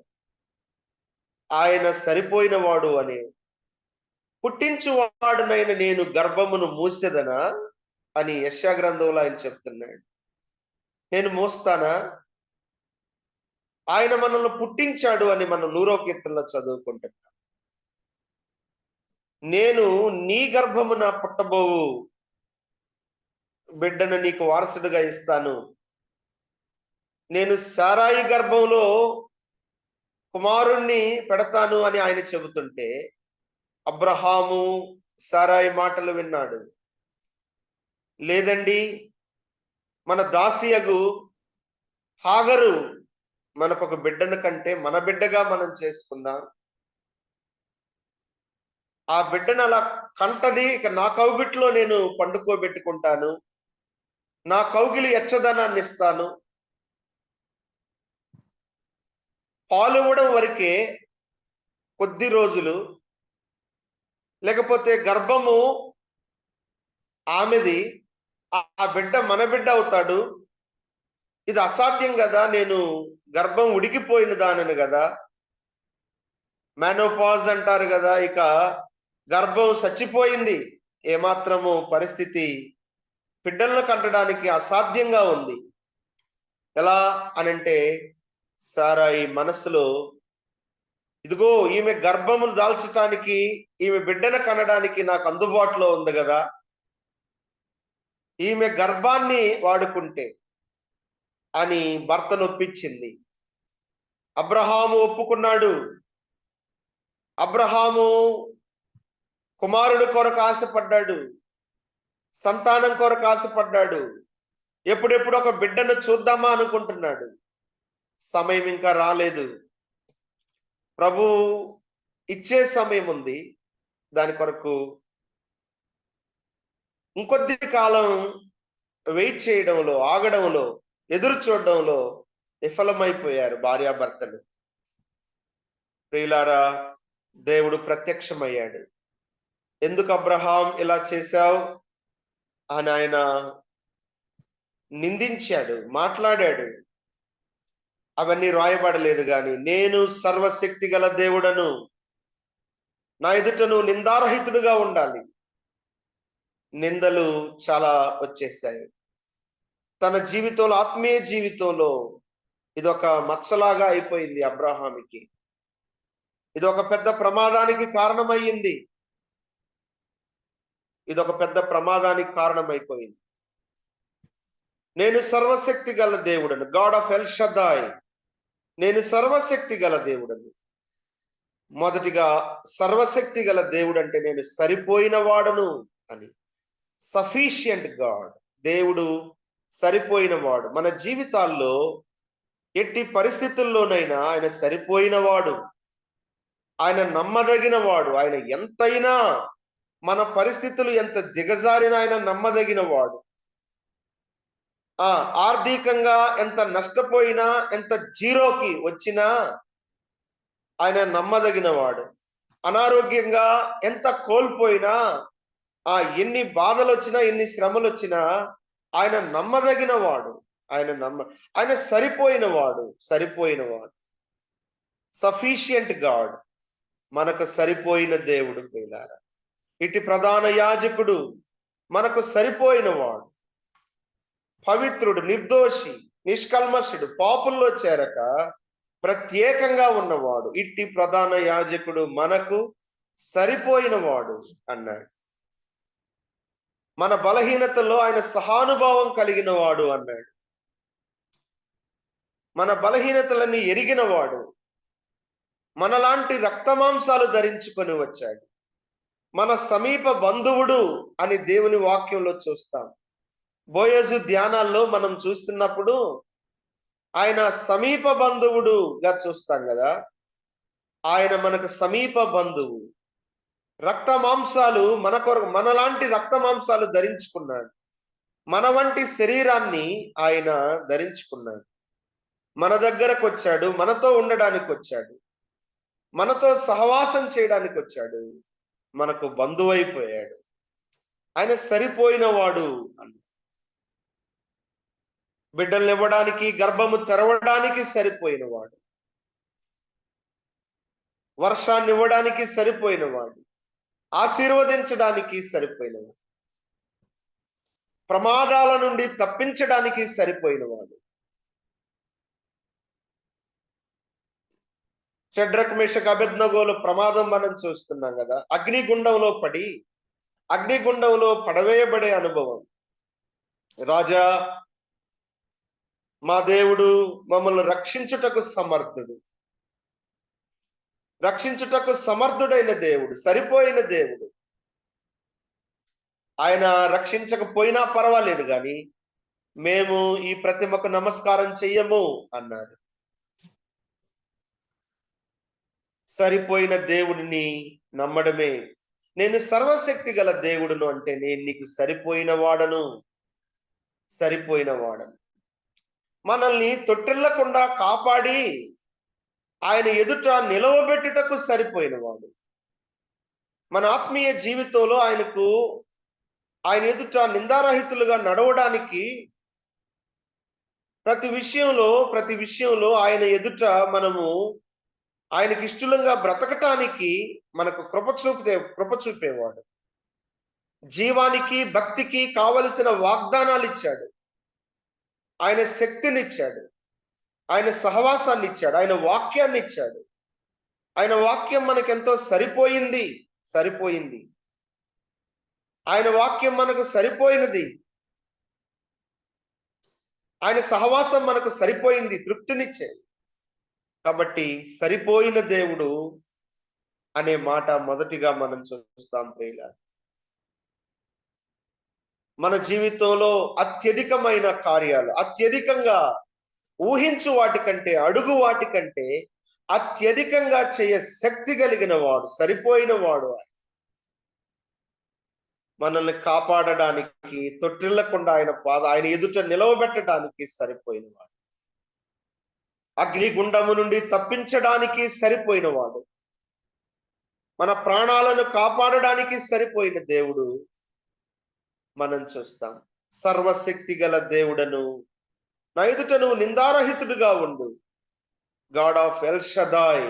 ఆయన సరిపోయిన వాడు అని. పుట్టించువాడునైన నేను గర్భమును మూసెదనా అని యెషయా గ్రంథంలో ఆయన చెప్తున్నాడు. నేను మోస్తానా? ఆయన మనల్ని పుట్టించాడు అని మనం 100వ కీర్తనలో చదువుకుంటున్నాం. నేను నీ గర్భమున పుట్టబోవు బిడ్డను నీకు వారసుడిగా ఇస్తాను. నేను సారాయి గర్భంలో కుమారుణ్ణి పెడతాను అని ఆయన చెబుతుంటే అబ్రహాము సారాయి మాటలు విన్నాడు. లేదండి, మన దాసియగు హాగరు మనకొక బిడ్డను కంటే మన బిడ్డగా మనం చేసుకుందాం, ఆ బిడ్డను అలా కంటది, ఇక నా కౌగిట్లో నేను పండుకోబెట్టుకుంటాను, నా కౌగిలి ఎచ్చదనాన్ని ఇస్తాను, పాలు ఇవ్వడం వరకే కొద్ది రోజులు, లేకపోతే గర్భము ఆమెది, ఆ బిడ్డ మన బిడ్డ అవుతాడు, ఇది అసాధ్యం కదా, నేను గర్భం ఉడికిపోయిన దానని కదా, మెనోపాజ్ అంటారు కదా, ఇక గర్భం చచ్చిపోయింది, ఏమాత్రము పరిస్థితి బిడ్డలను కంటడానికి అసాధ్యంగా ఉంది. ఎలా అనంటే సారాయి మనసులో ఇదిగో ఈమె గర్భమును దాల్చటానికి, ఈమె బిడ్డను కనడానికి నాకు అందుబాటులో ఉంది కదా, ఈమె గర్భాన్ని వాడుకుంటే అని భర్తను ఒప్పించింది. అబ్రహాము ఒప్పుకున్నాడు. అబ్రహాము కుమారుడు కొరకు ఆశపడ్డాడు, సంతానం కొరకు ఆశపడ్డాడు, ఎప్పుడెప్పుడు ఒక బిడ్డను చూద్దామా అనుకుంటున్నాడు. సమయం ఇంకా రాలేదు, ప్రభు ఇచ్చే సమయం ఉంది. దాని కొరకు ఇంకొద్ది కాలం వెయిట్ చేయడంలో, ఆగడంలో, ఎదురు చూడడంలో విఫలమైపోయారు భార్యాభర్తలు. ప్రియులారా, దేవుడు ప్రత్యక్షమయ్యాడు. ఎందుకు అబ్రహాం ఇలా చేశావు అని ఆయన నిందించాడు, మాట్లాడాడు. అవన్నీ రాయబడలేదు కానీ, నేను సర్వశక్తి గల దేవుడను, నా ఎదుట నువ్వు నిందారహితుడుగా ఉండాలి. నిందలు చాలా వచ్చేసాయి తన జీవితంలో, ఆత్మీయ జీవితంలో. ఇదొక మచ్చలాగా అయిపోయింది అబ్రహాముకి. ఇది ఒక పెద్ద ప్రమాదానికి కారణమయ్యింది. ఇదొక పెద్ద ప్రమాదానికి కారణమైపోయింది. నేను సర్వశక్తి గల దేవుడను, గాడ్ ఆఫ్ ఎల్ షద్దాయ్, నేను సర్వశక్తి గల దేవుడను. మొదటిగా సర్వశక్తి గల దేవుడు అంటే నేను సరిపోయిన వాడను అని. సఫిషియంట్ గాడ్, దేవుడు సరిపోయిన వాడు. మన జీవితాల్లో ఎట్టి పరిస్థితుల్లోనైనా ఆయన సరిపోయిన వాడు, ఆయన నమ్మదగిన వాడు. ఆయన ఎంతైనా, మన పరిస్థితులు ఎంత దిగజారినా ఆయన నమ్మదగిన వాడు. ఆర్థికంగా ఎంత నష్టపోయినా, ఎంత జీరోకి వచ్చినా ఆయన నమ్మదగిన వాడు. అనారోగ్యంగా ఎంత కోల్పోయినా, ఎన్ని బాధలు వచ్చినా, ఎన్ని శ్రమలు వచ్చినా ఆయన నమ్మదగిన వాడు. ఆయన సరిపోయిన వాడు. సఫిషియంట్ గాడ్, మనకు సరిపోయిన దేవుడు. ప్రియులారా, ఇటు ప్రధాన యాజకుడు మనకు సరిపోయిన వాడు, పవిత్రుడు, నిర్దోషి, నిష్కల్మషుడు, పాపుల్లో చేరక ప్రత్యేకంగా ఉన్నవాడు. ఇట్టి ప్రధాన యాజకుడు మనకు సరిపోయిన వాడు అన్నాడు. మన బలహీనతలో ఆయన సహానుభావం కలిగిన వాడు అన్నాడు. మన బలహీనతలన్నీ ఎరిగిన వాడు, మనలాంటి రక్తమాంసాలు ధరించుకొని వచ్చాడు. మన సమీప బంధువుడు అని దేవుని వాక్యంలో చూస్తాం. బోయజు ధ్యానాల్లో మనం చూస్తున్నప్పుడు ఆయన సమీప బంధువుడుగా చూస్తాం కదా. ఆయన మనకు సమీప బంధువు. రక్త మాంసాలు మనలాంటి రక్త మాంసాలు ధరించుకున్నాడు. మన వంటి శరీరాన్ని ఆయన ధరించుకున్నాడు. మన దగ్గరకు వచ్చాడు, మనతో ఉండడానికి వచ్చాడు, మనతో సహవాసం చేయడానికి వచ్చాడు, మనకు బంధువైపోయాడు. ఆయన సరిపోయిన వాడు అని. బిడ్డల్ని ఇవ్వడానికి, గర్భము తెరవడానికి సరిపోయిన వాడు, వర్షాన్ని ఇవ్వడానికి సరిపోయిన వాడు, ఆశీర్వదించడానికి సరిపోయిన వాడు, ప్రమాదాల నుండి తప్పించడానికి సరిపోయిన వాడు. షడ్రక్ మేషక్ అబేద్నెగోల ప్రమాదం మనం చూస్తున్నాం కదా. అగ్నిగుండంలో పడవేయబడే అనుభవం. రాజా, మా దేవుడు మమ్మల్ని రక్షించుటకు సమర్థుడు, రక్షించుటకు సమర్థుడైన దేవుడు, సరిపోయిన దేవుడు. ఆయన రక్షించకపోయినా పర్వాలేదు కానీ మేము ఈ ప్రతిమకు నమస్కారం చెయ్యము అన్నారు. సరిపోయిన దేవుడిని నమ్మడమే. నేను సర్వశక్తి గల దేవుడును అంటే నేను నీకు సరిపోయిన వాడను. మనల్ని తొట్టిల్లకుండా కాపాడి ఆయన ఎదుట నిలవబెట్టుటకు సరిపోయిన వాడు. మన ఆత్మీయ జీవితంలో ఆయన ఎదుట నిందారహితులుగా నడవడానికి ప్రతి విషయంలో ఆయన ఎదుట మనము ఆయనకి ఇష్టంగా బ్రతకటానికి మనకు కృప చూపేవాడు. జీవానికి భక్తికి కావలసిన వాగ్దానాలు ఇచ్చాడు. ఆయన శక్తినిచ్చాడు, ఆయన సహవాసాన్ని ఇచ్చాడు, ఆయన వాక్యాన్ని ఇచ్చాడు. ఆయన వాక్యం మనకెంతో సరిపోయింది. ఆయన వాక్యం మనకు సరిపోయినది. ఆయన సహవాసం మనకు సరిపోయింది, తృప్తినిచ్చేది. కాబట్టి సరిపోయిన దేవుడు అనే మాట మొదటిగా మనం చూస్తాం ప్రియులారా. మన జీవితంలో అత్యధికమైన కార్యాలు, అత్యధికంగా ఊహించు వాటికంటే, అడుగు వాటికంటే అత్యధికంగా చేయ శక్తి కలిగిన వాడు, సరిపోయిన వాడు. మనల్ని కాపాడడానికి, తొట్టిల్లకుండా ఆయన ఎదుట నిలవబెట్టడానికి సరిపోయిన వాడు. అగ్నిగుండము నుండి తప్పించడానికి సరిపోయిన వాడు. మన ప్రాణాలను కాపాడడానికి సరిపోయిన దేవుడు మనం చూస్తాం. సర్వశక్తి గల దేవుడను నా ఎదుట నువ్వు నిందారహితుడుగా ఉండు. గాడ్ ఆఫ్ ఎల్ షదాయ్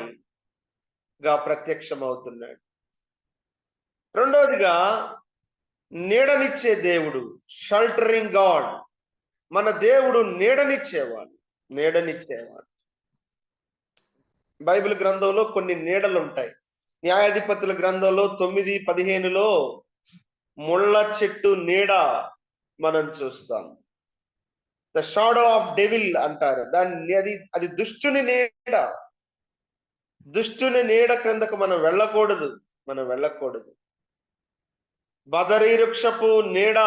గా ప్రత్యక్షమవుతున్నాడు. రెండవదిగా నీడనిచ్చే దేవుడు, షెల్టరింగ్ గాడ్. మన దేవుడు నీడనిచ్చేవాడు. బైబిల్ గ్రంథంలో కొన్ని నీడలు ఉంటాయి. న్యాయాధిపతుల గ్రంథంలో 9:15 ముళ్ళ చెట్టు నీడ మనం చూస్తాం. ద షాడో ఆఫ్ డెవిల్ అంటారు దాన్ని. అది దుష్టుని నీడ క్రిందకు మనం వెళ్ళకూడదు. బదరీ వృక్షపు నీడ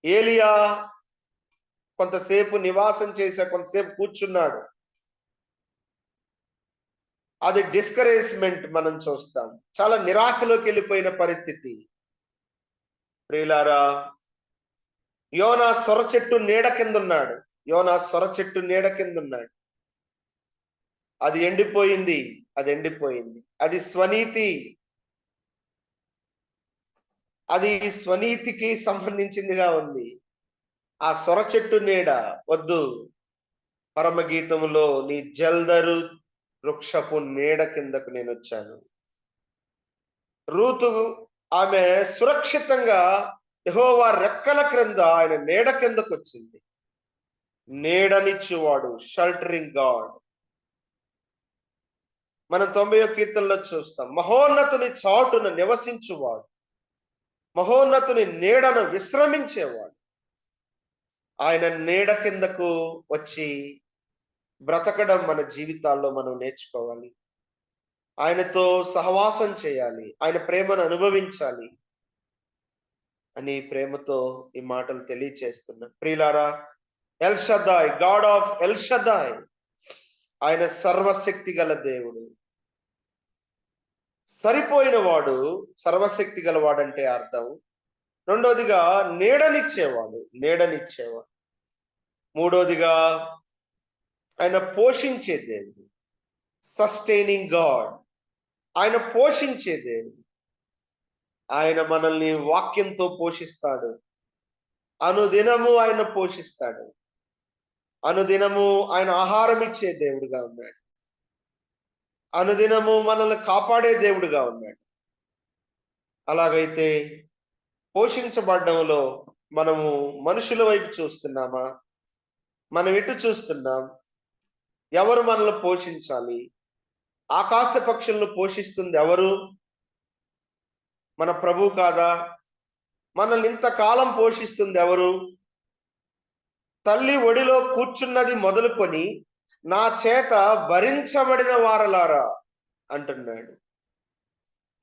ఏలియా కొంతసేపు నివాసం చేసే, కొంతసేపు కూర్చున్నాడు. అది డిస్కరేజ్మెంట్ మనం చూస్తాం. చాలా నిరాశలోకి వెళ్ళిపోయిన పరిస్థితి. ప్రియులారా, యోనా సొర చెట్టు నీడ కింద ఉన్నాడు. అది ఎండిపోయింది. అది స్వనీతికి సంబంధించిందిగా ఉంది. ఆ సొర చెట్టు నీడ వద్దు. పరమగీతములో నీ జల్దరు వృక్షపు నీడ కిందకు నేను వచ్చాను. రూతు ఆమె సురక్షితంగా యెహోవా రెక్కల క్రింద ఆయన నీడ కిందకు వచ్చింది. నీడనిచ్చువాడు, షెల్టరింగ్ గాడ్. మనం 90వ కీర్తనలో చూస్తాం. మహోన్నతుని చాటున నివసించువాడు, మహోన్నతుని నీడను విశ్రమించేవాడు. ఆయన నీడ కిందకు వచ్చి బ్రతకడం మన జీవితాల్లో మనం నేర్చుకోవాలి. ఆయనతో సహవాసం చేయాలి, ఆయన ప్రేమను అనుభవించాలి అని ప్రేమతో ఈ మాటలు తెలియచేస్తున్నా. ప్రియులారా, ఎల్ షదాయ్, గాడ్ ఆఫ్ ఎల్ షదాయ్, ఆయన సర్వశక్తి గల దేవుడు. సరిపోయిన వాడు, సర్వశక్తి గలవాడంటే అర్థం. రెండోదిగా నీడనిచ్చేవాడు. మూడోదిగా ఆయన పోషించే దేవుడు, సస్టైనింగ్ గాడ్. ఆయన పోషించే దేవుడు. ఆయన మనల్ని వాక్యంతో పోషిస్తాడు. అనుదినము ఆయన పోషిస్తాడు. అనుదినము ఆయన ఆహారం ఇచ్చే దేవుడుగా ఉన్నాడు. అనుదినము మనల్ని కాపాడే దేవుడుగా ఉన్నాడు. అలాగైతే పోషించబడ్డంలో మనము మనుషుల వైపు చూస్తున్నామా? మనం ఎటు చూస్తున్నాం? ఎవరు మనల్ని పోషించాలి? ఆకాశ పక్షులను పోషిస్తుంది ఎవరు? మన ప్రభు కాదా? మనల్ని ఇంతకాలం పోషిస్తుంది ఎవరు? తల్లి ఒడిలో కూర్చున్నది మొదలుకొని నా చేత భరించబడిన వారలారా అంటున్నాడు.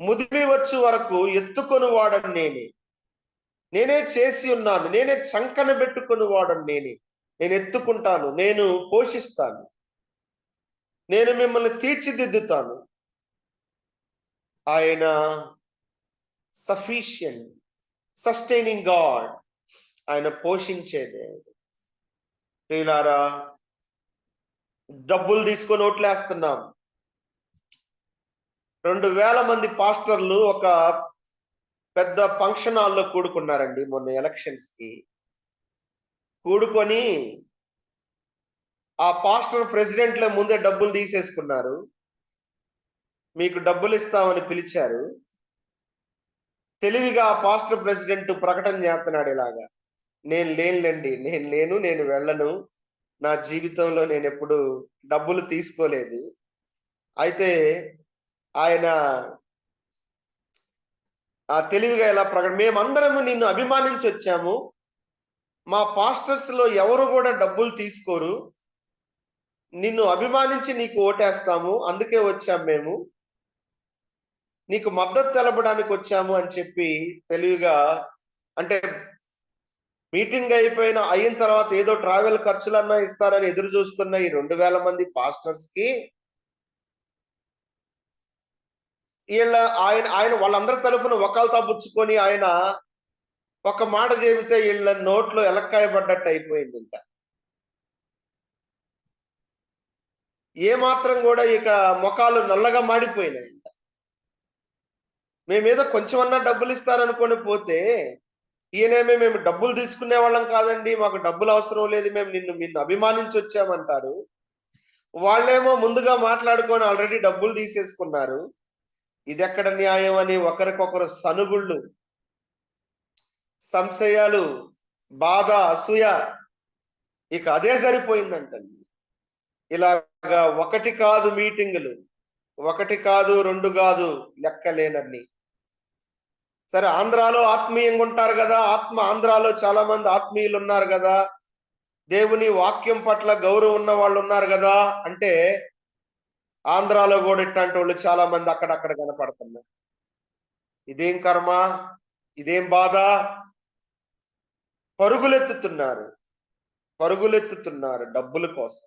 ముదిమి వచ్చు వరకు ఎత్తుకొని వాడని నేనే చేసి ఉన్నాను, నేనే చంకన పెట్టుకొని వాడని నేను ఎత్తుకుంటాను, నేను పోషిస్తాను, నేను మిమ్మల్ని తీర్చిదిద్దుతాను. ఆయన సఫిషియంట్ సస్టైనింగ్ గాడ్, ఆయన పోషించేదే. ప్రియులారా, డబ్బులు తీసుకొని ఓట్లేస్తున్నాం. 2000 మంది పాస్టర్లు ఒక పెద్ద ఫంక్షన్ హాల్లో కూడుకున్నారండి మొన్న ఎలక్షన్స్ కి. కూడుకొని ఆ పాస్టర్ ప్రెసిడెంట్ల ముందే డబ్బులు తీసేసుకున్నారు. మీకు డబ్బులు ఇస్తామని పిలిచారు. తెలివిగా ఆ పాస్టర్ ప్రెసిడెంట్ ప్రకటన చేస్తున్నాడు ఇలాగా, నేను వెళ్ళను, నా జీవితంలో నేను ఎప్పుడు డబ్బులు తీసుకోలేదు. అయితే ఆయన ఆ తెలివిగా ఎలా మేమందరము నిన్ను అభిమానించి వచ్చాము, మా పాస్టర్స్ లో ఎవరు కూడా డబ్బులు తీసుకోరు, నిన్ను అభిమానించి నీకు ఓటేస్తాము, అందుకే వచ్చాము, మేము నీకు మద్దతు తెలపడానికి వచ్చాము అని చెప్పి తెలివిగా, అంటే మీటింగ్ అయిన తర్వాత ఏదో ట్రావెల్ ఖర్చులన్నా ఇస్తారని ఎదురు చూస్తున్న ఈ 2000 మంది పాస్టర్స్ కి ఆయన వాళ్ళందరి తరఫున వకాల్తా పుచ్చుకొని ఆయన ఒక మాట చెబితే వీళ్ళ నోట్లో ఎలక్కాయ పడ్డట్టు అయిపోయింది. ఇంకా ఏ మాత్రం కూడా ఇక మొఖాలు నల్లగా మాడిపోయినాయి. మేమేదో కొంచెమన్నా డబ్బులు ఇస్తారనుకొని పోతే ఈయనేమే మేము డబ్బులు తీసుకునే వాళ్ళం కాదండి, మాకు డబ్బులు అవసరం లేదు, మేము నిన్ను అభిమానించి వచ్చామంటారు. వాళ్ళేమో ముందుగా మాట్లాడుకొని ఆల్రెడీ డబ్బులు తీసేసుకున్నారు. ఇది ఎక్కడ న్యాయం అని ఒకరికొకరు సనుగుళ్ళు, సంశయాలు, బాధ, అసూయ, ఇక అదే సరిపోయిందంటండి. ఇలాగా 1 కాదు మీటింగులు, 1 కాదు 2 కాదు, లెక్కలేనన్ని. సరే, ఆంధ్రాలో ఆత్మీయంగా ఉంటారు కదా, ఆంధ్రాలో చాలా మంది ఆత్మీయులు ఉన్నారు కదా, దేవుని వాక్యం పట్ల గౌరవం ఉన్న వాళ్ళు ఉన్నారు కదా అంటే ఆంధ్రాలో కూడా ఇట్లాంటి వాళ్ళు చాలా మంది అక్కడక్కడ కనపడుతున్నారు. ఇదేం కర్మ, ఇదేం బాధ, పరుగులెత్తుతున్నారు డబ్బుల కోసం.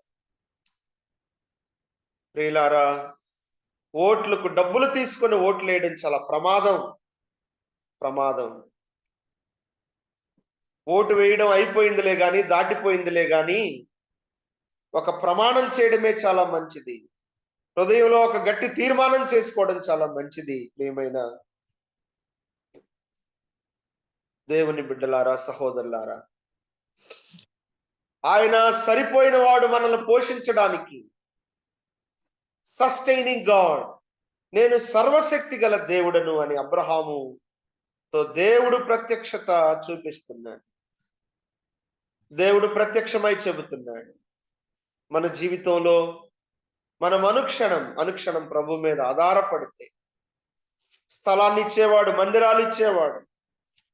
ప్రియులారా, ఓట్లకు డబ్బులు తీసుకొని ఓట్లు వేయడం చాలా ప్రమాదం. ఓటు వేయడం అయిపోయిందిలే గాని, దాటిపోయిందిలే గాని, ఒక ప్రమాణం చేయడమే చాలా మంచిది. హృదయంలో ఒక గట్టి తీర్మానం చేసుకోవడం చాలా మంచిది. ప్రియమైన దేవుని బిడ్డలారా, సహోదరులారా, ఆయన సరిపోయిన వాడు మనల్ని పోషించడానికి. సస్టైనింగ్ గాడ్, నేను సర్వశక్తి గల దేవుడను అని అబ్రహాముతో దేవుడు ప్రత్యక్షత చూపిస్తున్నాడు. దేవుడు ప్రత్యక్షమై చెబుతున్నాడు. మన జీవితంలో మనం అనుక్షణం ప్రభు మీద ఆధారపడితే, స్థలాన్ని ఇచ్చేవాడు, మందిరాలు ఇచ్చేవాడు,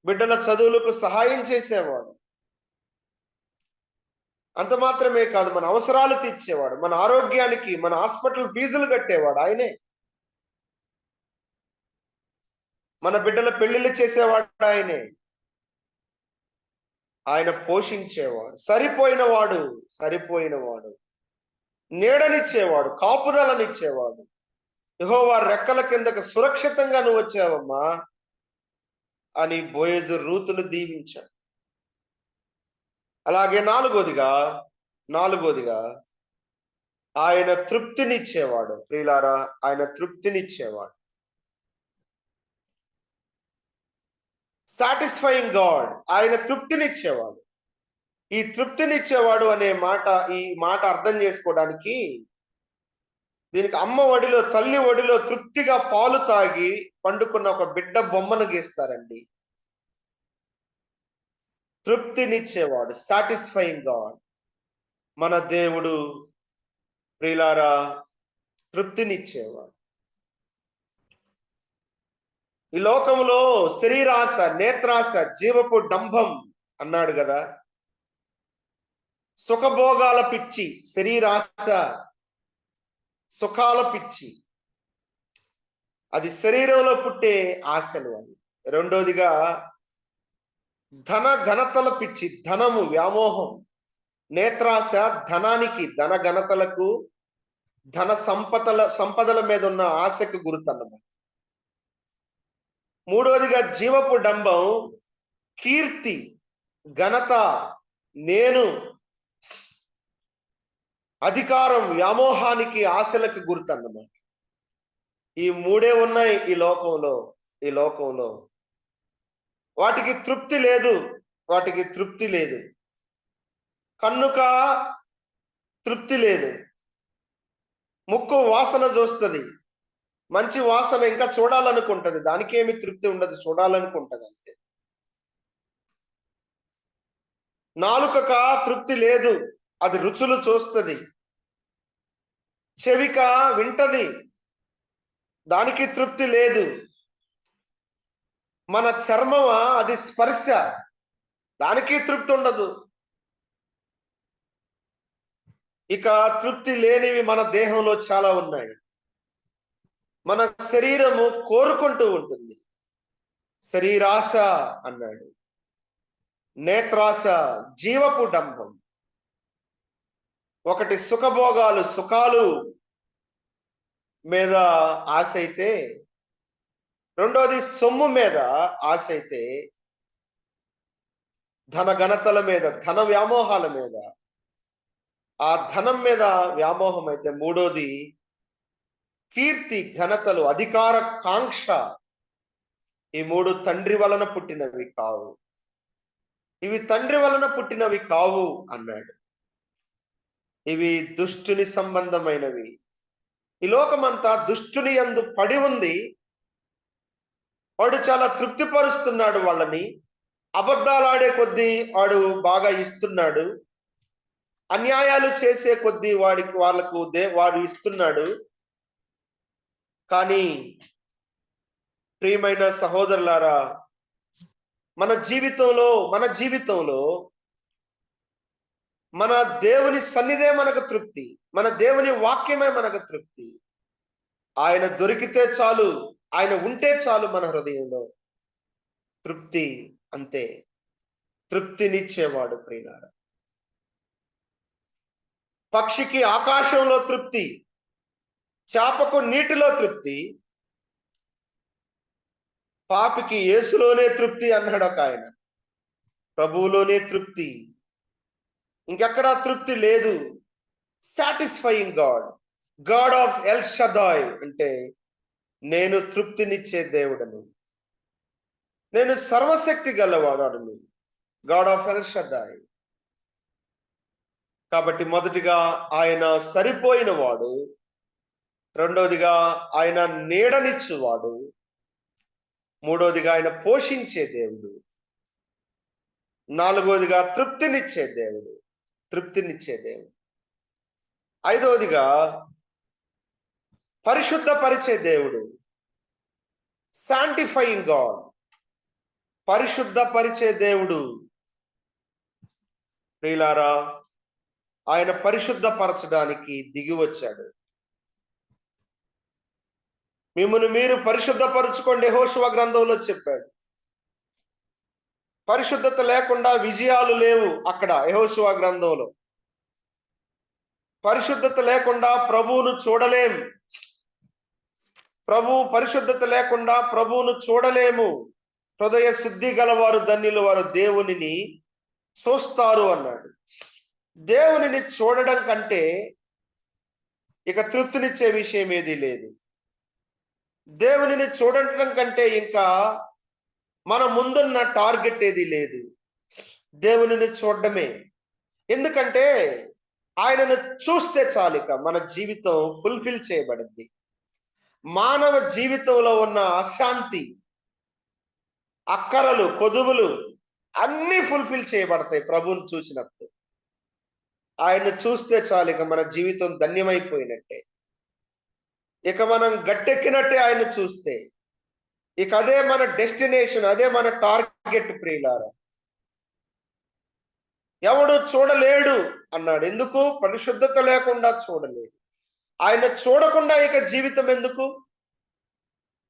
బిడ్డల చదువులకు సహాయం చేసేవాడు, అంత మాత్రమే కాదు మన అవసరాలు తీర్చేవాడు, మన ఆరోగ్యానికి, మన హాస్పిటల్ ఫీజులు కట్టేవాడు ఆయనే, మన బిడ్డల పెళ్లిళ్ళు చేసేవాడు ఆయనే, ఆయన పోషించేవాడు, సరిపోయినవాడు, నీడనిచ్చేవాడు, కాపుదలనిచ్చేవాడు. యెహోవా రెక్కల కిందకు సురక్షితంగా నువ్వు వచ్చావమ్మా అని బోయజు రూతును దీవించాడు. అలాగే నాలుగోదిగా ఆయన తృప్తినిచ్చేవాడు. ప్రియులారా, ఆయన తృప్తినిచ్చేవాడు. సాటిస్ఫైయింగ్ గాడ్, ఆయన తృప్తినిచ్చేవాడు. ఈ తృప్తినిచ్చేవాడు అనే ఈ మాట అర్థం చేసుకోవడానికి, దీనికి అమ్మ ఒడిలో, తల్లి ఒడిలో తృప్తిగా పాలు తాగి పండుకున్న ఒక బిడ్డ బొమ్మను గీస్తారండి. తృప్తినిచ్చేవాడు, సాటిస్ఫైయింగ్ గాడ్ మన దేవుడు. ప్రియులారా, తృప్తినిచ్చేవాడు. ఈ లోకంలో శరీరాశ, నేత్రాశ, జీవపు డంభం అన్నాడు కదా, సుఖభోగాల పిచ్చి, శరీరాశ, సుఖాల పిచ్చి, అది శరీరంలో పుట్టే ఆశలు అని. రెండోదిగా ధన ఘనతల పిచ్చి, ధనము వ్యామోహం, నేత్రాశ, ధనానికి, ధన ఘనతలకు, ధన సంపదల మీద ఉన్న ఆశకు గురుతన్నమాట. మూడవదిగా జీవపు డంబం, కీర్తి, ఘనత, నేను, అధికారం, వ్యామోహానికి, ఆశలకు గుర్తన్నమాట. ఈ మూడే ఉన్నాయి ఈ లోకంలో. వాటికి తృప్తి లేదు. కన్నుక తృప్తి లేదు. ముక్కు వాసన చూస్తుంది, మంచి వాసన ఇంకా చూడాలనుకుంటది, దానికి ఏమి తృప్తి ఉండదు, చూడాలనుకుంటది అంతే. నాలుకక తృప్తి లేదు, అది రుచులు చూస్తుంది. చెవిక వింటది, దానికి తృప్తి లేదు. మన చర్మమ అది స్పర్శ, దానికి తృప్తి ఉండదు. ఇక తృప్తి లేనివి మన దేహంలో చాలా ఉన్నాయి. మన శరీరము కోరుకుంటూ ఉంటుంది. శరీరాశ అన్నాడు, నేత్రాశ, జీవపు డంబం. ఒకటి సుఖభోగాలు, సుఖాలు మీద ఆశ అయితే, రెండోది సొమ్ము మీద ఆశ అయితే, ధన ఘనతల మీద, ధన వ్యామోహాల మీద, ఆ ధనం మీద వ్యామోహం అయితే, మూడోది కీర్తి, ఘనతలు, అధికార కాంక్ష. ఈ మూడు తండ్రి వలన పుట్టినవి కావు, ఇవి తండ్రి వలన పుట్టినవి కావు అన్నాడు. ఇవి దుష్టుని సంబంధమైనవి. ఈ లోకమంతా దుష్టుని యందు పడి ఉంది. వాడు చాలా తృప్తిపరుస్తున్నాడు వాళ్ళని. అబద్ధాలు ఆడే కొద్దీ వాడు బాగా ఇస్తున్నాడు. అన్యాయాలు చేసే కొద్దీ వాడు ఇస్తున్నాడు. కానీ ప్రియమైన సహోదరులారా, మన జీవితంలో మన దేవుని సన్నిధే మనకు తృప్తి, మన దేవుని వాక్యమే మనకు తృప్తి. ఆయన దొరికితే చాలు, ఆయన ఉంటే చాలు మన హృదయంలో. తృప్తి అంతే, తృప్తినిచ్చేవాడు ప్రియులారా. పక్షికి ఆకాశంలో తృప్తి, చేపకు నీటిలో తృప్తి, పాపికి యేసులోనే తృప్తి అన్నాడు ఒక ఆయన. ప్రభువులోనే తృప్తి, ఇంకెక్కడా తృప్తి లేదు. సాటిస్ఫైయింగ్ గాడ్ ఆఫ్ ఎల్ షదాయ్ అంటే నేను తృప్తినిచ్చే దేవుడను, నేను సర్వశక్తి గలవాడను, గాడ్ ఆఫ్ ఎల్ షదాయ్. కాబట్టి మొదటిగా ఆయన సరిపోయిన వాడు, రెండవదిగా ఆయన నీడనిచ్చువాడు, మూడవదిగా ఆయన పోషించే దేవుడు, నాలుగవదిగా తృప్తినిచ్చే దేవుడు. ఐదవదిగా పరిశుద్ధపరిచే దేవుడు, శాంటిఫైయింగ్ గాడ్, పరిశుద్ధపరిచే దేవుడు. ప్రియులారా, ఆయన పరిశుద్ధపరచడానికి దిగి వచ్చాడు. మిమ్మల్ని మీరు పరిశుద్ధపరచుకోండి యెహోషువ గ్రంథంలో చెప్పాడు. పరిశుద్ధత లేకుండా విజయాలు లేవు అక్కడ యెహోషువ గ్రంథంలో. పరిశుద్ధత లేకుండా ప్రభువును చూడలేం. పరిశుద్ధత లేకుండా ప్రభువును చూడలేము. హృదయ శుద్ధి గలవారు ధన్యులు, వారు దేవునిని చూస్తారు అన్నాడు. దేవునిని చూడడం కంటే ఇక తృప్తినిచ్చే విషయం ఏదీ లేదు. దేవునిని చూడటం కంటే ఇంకా మన ముందున్న టార్గెట్ ఏది లేదు. దేవునిని చూడడమే. ఎందుకంటే ఆయనను చూస్తే చాలు, ఇక మన జీవితం ఫుల్ఫిల్ చేయబడింది. మానవ జీవితంలో ఉన్న అశాంతి, అక్కరలు, కొదువులు అన్నీ ఫుల్ఫిల్ చేయబడతాయి ప్రభువుని చూసినప్పుడు. ఆయన చూస్తే చాలు, ఇక మన జీవితం ధన్యమైపోయినట్టే. ఇక మనం గట్టెక్కినట్టే ఆయన చూస్తే. ఇక అదే మన డెస్టినేషన్, అదే మన టార్గెట్ ప్రియులారా. ఎవడు చూడలేడు అన్నాడు. ఎందుకు? పరిశుద్ధత లేకుండా చూడలేడు. ఆయన చూడకుండా ఇక జీవితం ఎందుకు?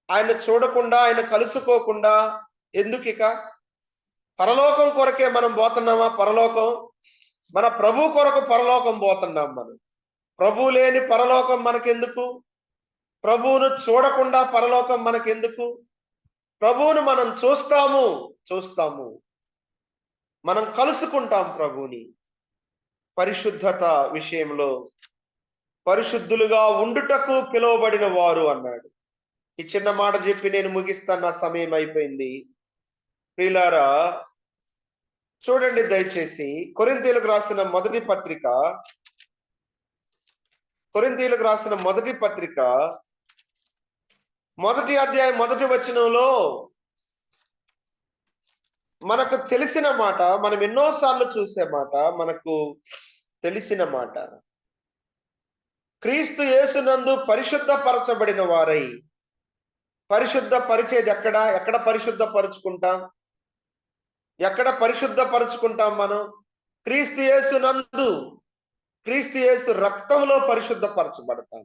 ఆయన చూడకుండా, ఆయన కలుసుకోకుండా ఎందుకు? ఇక పరలోకం కొరకే మనం పోతున్నామా? పరలోకం మన ప్రభు కొరకు పరలోకం పోతున్నాం మనం. ప్రభు లేని పరలోకం మనకెందుకు? ప్రభువును చూడకుండా పరలోకం మనకెందుకు? ప్రభువును మనం చూస్తాము, మనం కలుసుకుంటాం ప్రభువుని. పరిశుద్ధత విషయంలో పరిశుద్ధులుగా ఉండుటకు పిలువబడిన వారు అన్నాడు. ఈ చిన్న మాట చెప్పి నేను ముగిస్తాను, నా సమయం అయిపోయింది. ప్రియులారా, చూడండి దయచేసి కొరింథీయులకు రాసిన మొదటి పత్రిక మొదటి అధ్యాయం 1వ వచనంలో మనకు తెలిసిన మాట, మనం ఎన్నోసార్లు చూసే మాట, మనకు తెలిసిన మాట. క్రీస్తు యేసునందు పరిశుద్ధపరచబడిన వారై. పరిశుద్ధపరిచేది ఎక్కడ పరిశుద్ధపరుచుకుంటాం? ఎక్కడ పరిశుద్ధపరుచుకుంటాం మనం? క్రీస్తు యేసునందు, క్రీస్తు యేసు రక్తంలో పరిశుద్ధపరచబడతాం.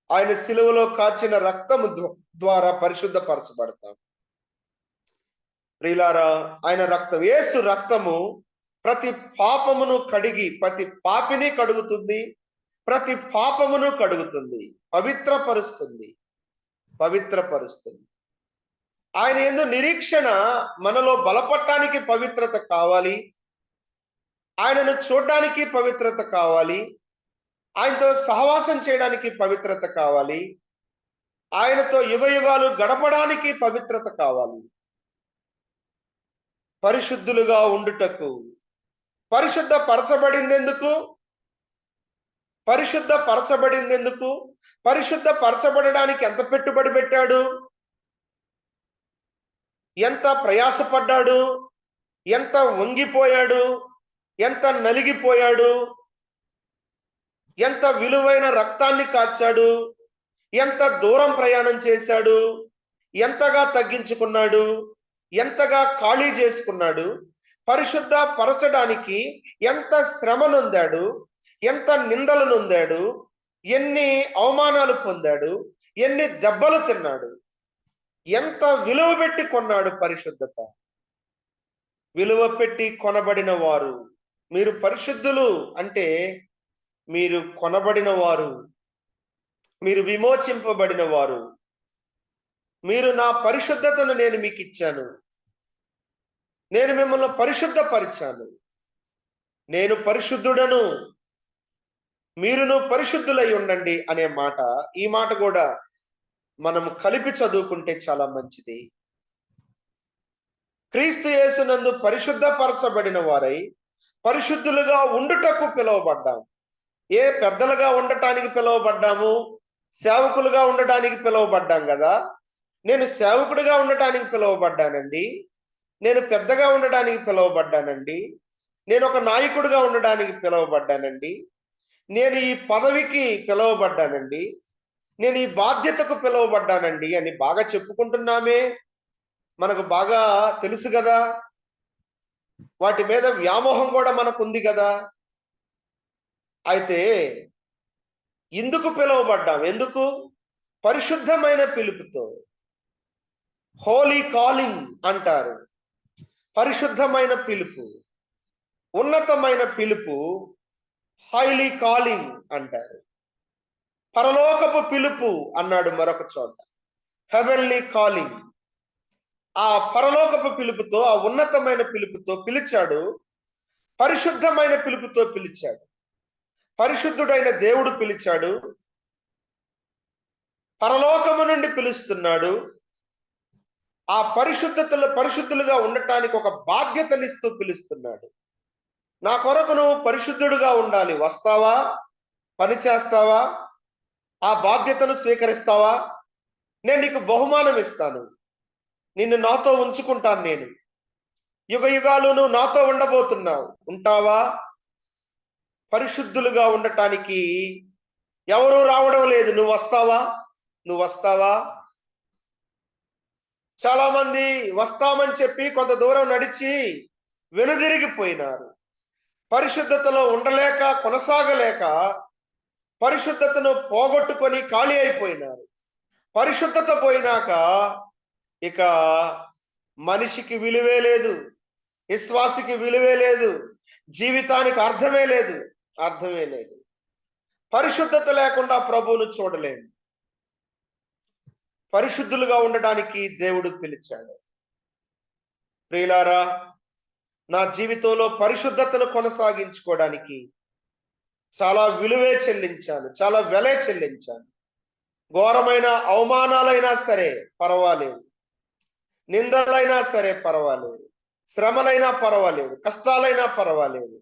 ఆయన సిలువలో కాచిన రక్తము ద్వారా పరిశుద్ధపరచబడతాం. ప్రియులారా, ఆయన రక్తం, యేసు రక్తము ప్రతి పాపమును కడిగి ప్రతి పాపిని కడుగుతుంది, ప్రతి పాపమును కడుగుతుంది, పవిత్రపరుస్తుంది. ఆయన యందు నిరీక్షణ మనలో బలపడటానికి పవిత్రత కావాలి. ఆయనను చూడడానికి పవిత్రత కావాలి. ఆయనతో సహవాసం చేయడానికి పవిత్రత కావాలి. ఆయనతో యుగయుగాలు గడపడానికి పవిత్రత కావాలి. పరిశుద్ధులుగా ఉండుటకు. పరిశుద్ధపరచబడిందెందుకు? పరిశుద్ధపరచబడడానికి ఎంత పెట్టుబడి పెట్టాడు? ఎంత ప్రయాసపడ్డాడు? ఎంత వంగిపోయాడు? ఎంత నలిగిపోయాడు? ఎంత విలువైన రక్తాన్ని కార్చాడు? ఎంత దూరం ప్రయాణం చేశాడు? ఎంతగా తగ్గించుకున్నాడు? ఎంతగా ఖాళీ చేసుకున్నాడు? పరిశుద్ధ పరచడానికి ఎంత శ్రమ నొందాడు? ఎంత నిందలు నొందాడు? ఎన్ని అవమానాలు పొందాడు? ఎన్ని దెబ్బలు తిన్నాడు? ఎంత విలువ పెట్టి కొన్నాడు పరిశుద్ధత? విలువ పెట్టి కొనబడిన వారు. మీరు పరిశుద్ధులు అంటే మీరు కొనబడిన వారు, మీరు విమోచింపబడిన వారు. మీరు నా పరిశుద్ధతను నేను మీకు ఇచ్చాను, నేను మిమ్మల్ని పరిశుద్ధపరిచాను, నేను పరిశుద్ధుడను, మీరును పరిశుద్ధులై ఉండండి అనే మాట, ఈ మాట కూడా మనం కలిపి చదువుకుంటే చాలా మంచిది. క్రీస్తు యేసునందు పరిశుద్ధపరచబడిన వారై పరిశుద్ధులుగా ఉండుటకు పిలువబడ్డాం. ఏ పెద్దలుగా ఉండటానికి పిలువబడ్డాము? సేవకులుగా ఉండటానికి పిలువబడ్డాం కదా. నేను సేవకుడిగా ఉండటానికి పిలువబడ్డానండి, నేను పెద్దగా ఉండడానికి పిలువబడ్డానండి, నేను ఒక నాయకుడిగా ఉండడానికి పిలువబడ్డానండి, నేను ఈ పదవికి పిలువబడ్డానండి, నేను ఈ బాధ్యతకు పిలువబడ్డానండి అని బాగా చెప్పుకుంటున్నామే. మనకు బాగా తెలుసు కదా, వాటి మీద వ్యామోహం కూడా మనకు ఉంది కదా. అయితే ఎందుకు పిలువబడ్డాం? ఎందుకు? పరిశుద్ధమైన పిలుపుతో. హోలీ కాలింగ్ అంటారు. పరిశుద్ధమైన పిలుపు, ఉన్నతమైన పిలుపు హైలీ కాలింగ్ అంటారు. పరలోకపు పిలుపు అన్నాడు మరొక చోట, హెవెన్లీ కాలింగ్. ఆ పరలోకపు పిలుపుతో, ఆ ఉన్నతమైన పిలుపుతో పిలిచాడు, పరిశుద్ధమైన పిలుపుతో పిలిచాడు. పరిశుద్ధుడైన దేవుడు పిలిచాడు, పరలోకము నుండి పిలుస్తున్నాడు. ఆ పరిశుద్ధులుగా ఉండటానికి ఒక బాధ్యతనిస్తూ పిలుస్తున్నాడు. నా కొరకు నువ్వు పరిశుద్ధుడుగా ఉండాలి, వస్తావా? పని చేస్తావా? ఆ బాధ్యతను స్వీకరిస్తావా? నేను నీకు బహుమానం ఇస్తాను, నిన్ను నాతో ఉంచుకుంటాను, నేను యుగయుగాలు నువ్వు నాతో ఉండబోతున్నావు, ఉంటావా? పరిశుద్ధులుగా ఉండటానికి ఎవరూ రావడం లేదు, నువ్వు వస్తావా? చాలా మంది వస్తామని చెప్పి కొంత దూరం నడిచి వెనుదిరిగిపోయినారు. పరిశుద్ధతలో ఉండలేక, కొనసాగలేక పరిశుద్ధతను పోగొట్టుకొని ఖాళీ అయిపోయినారు. పరిశుద్ధత పోయినాక ఇక మనిషికి విలువే లేదు, విశ్వాసికి విలువే లేదు, జీవితానికి అర్థమే లేదు. పరిశుద్ధత లేకుండా ప్రభువును చూడలేము. పరిశుద్ధులుగా ఉండడానికి దేవుడు పిలిచాడు. ప్రియులారా, నా జీవితంలో పరిశుద్ధతను కొనసాగించుకోవడానికి చాలా విలువే చెల్లించాను, చాలా వెలే చెల్లించాను. ఘోరమైన అవమానాలైనా సరే పర్వాలేదు, నిందలైనా సరే పర్వాలేదు, శ్రమలైనా పర్వాలేదు, కష్టాలైనా పర్వాలేదు.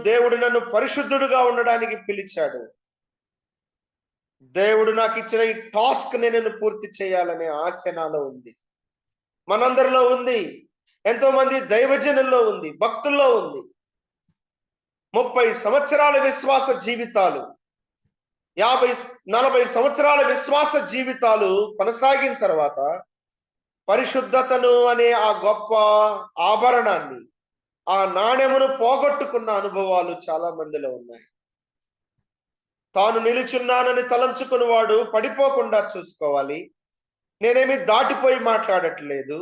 దేవుడు నన్ను పరిశుద్ధుడుగా ఉండడానికి పిలిచాడు. దేవుడు నాకు ఇచ్చిన ఈ టాస్క్ నేను పూర్తి చేయాలనే ఆశ నాలో ఉంది, మనందరిలో ఉంది, ఎంతో మంది దైవజనుల్లో ఉంది, భక్తుల్లో ఉంది. 30 సంవత్సరాల విశ్వాస జీవితాలు, 50-40 సంవత్సరాల విశ్వాస జీవితాలు కొనసాగిన తర్వాత పరిశుద్ధతను అనే ఆ గొప్ప ఆభరణాన్ని, ఆ నాణ్యమును పోగొట్టుకున్న అనుభవాలు చాలా మందిలో ఉన్నాయి. తాను నిలుచున్నానని తలంచుకుని వాడు పడిపోకుండా చూసుకోవాలి. నేనేమి దాటిపోయి మాట్లాడట్లేదు,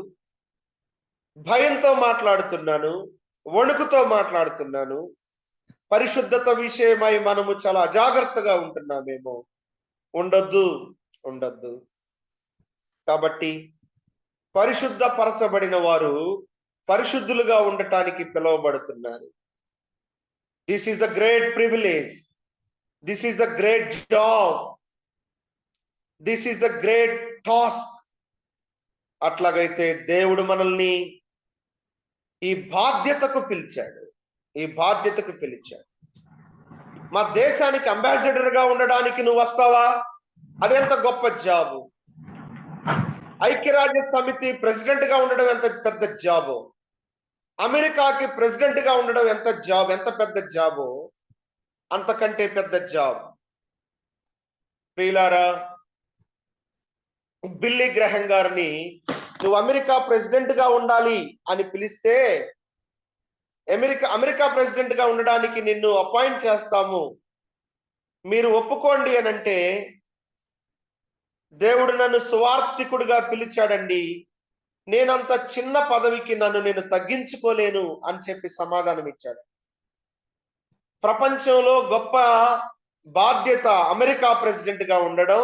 భయంతో మాట్లాడుతున్నాను, వణుకుతో మాట్లాడుతున్నాను. పరిశుద్ధత విషయమై మనము చాలా అజాగ్రత్తగా ఉంటున్నామేమో. ఉండొద్దు. కాబట్టి పరిశుద్ధపరచబడిన వారు పరిశుద్ధులుగా ఉండటానికి పిలువబడుతున్నారు. This is the great privilege, this is the great job, this is the great task. అట్లాగైతే దేవుడు మనల్ని ఈ బాధ్యతకు పిలిచాడు. మా దేశానికి అంబాసిడర్ గా ఉండడానికి నువ్వు వస్తావా? అదెంత గొప్ప జాబు. ఐక్యరాజ్య సమితి ప్రెసిడెంట్ గా ఉండడం ఎంత పెద్ద జాబు. అమెరికాకి ప్రెసిడెంట్ గా ఉండడం ఎంత పెద్ద జాబు. అంతకంటే పెద్ద జాబ్. ప్రియులారా, బిల్లీ గ్రహం గారిని నువ్వు అమెరికా ప్రెసిడెంట్ గా ఉండాలి అని పిలిస్తే, అమెరికా ప్రెసిడెంట్ గా ఉండడానికి నిన్ను అపాయింట్ చేస్తాము, మీరు ఒప్పుకోండి అని అంటే, దేవుడు నన్ను సువార్థికుడిగా పిలిచాడండి, నేనంత చిన్న పదవికి నేను తగ్గించుకోలేను అని చెప్పి సమాధానం ఇచ్చాడు. ప్రపంచంలో గొప్ప బాధ్యత అమెరికా ప్రెసిడెంట్ గా ఉండడం,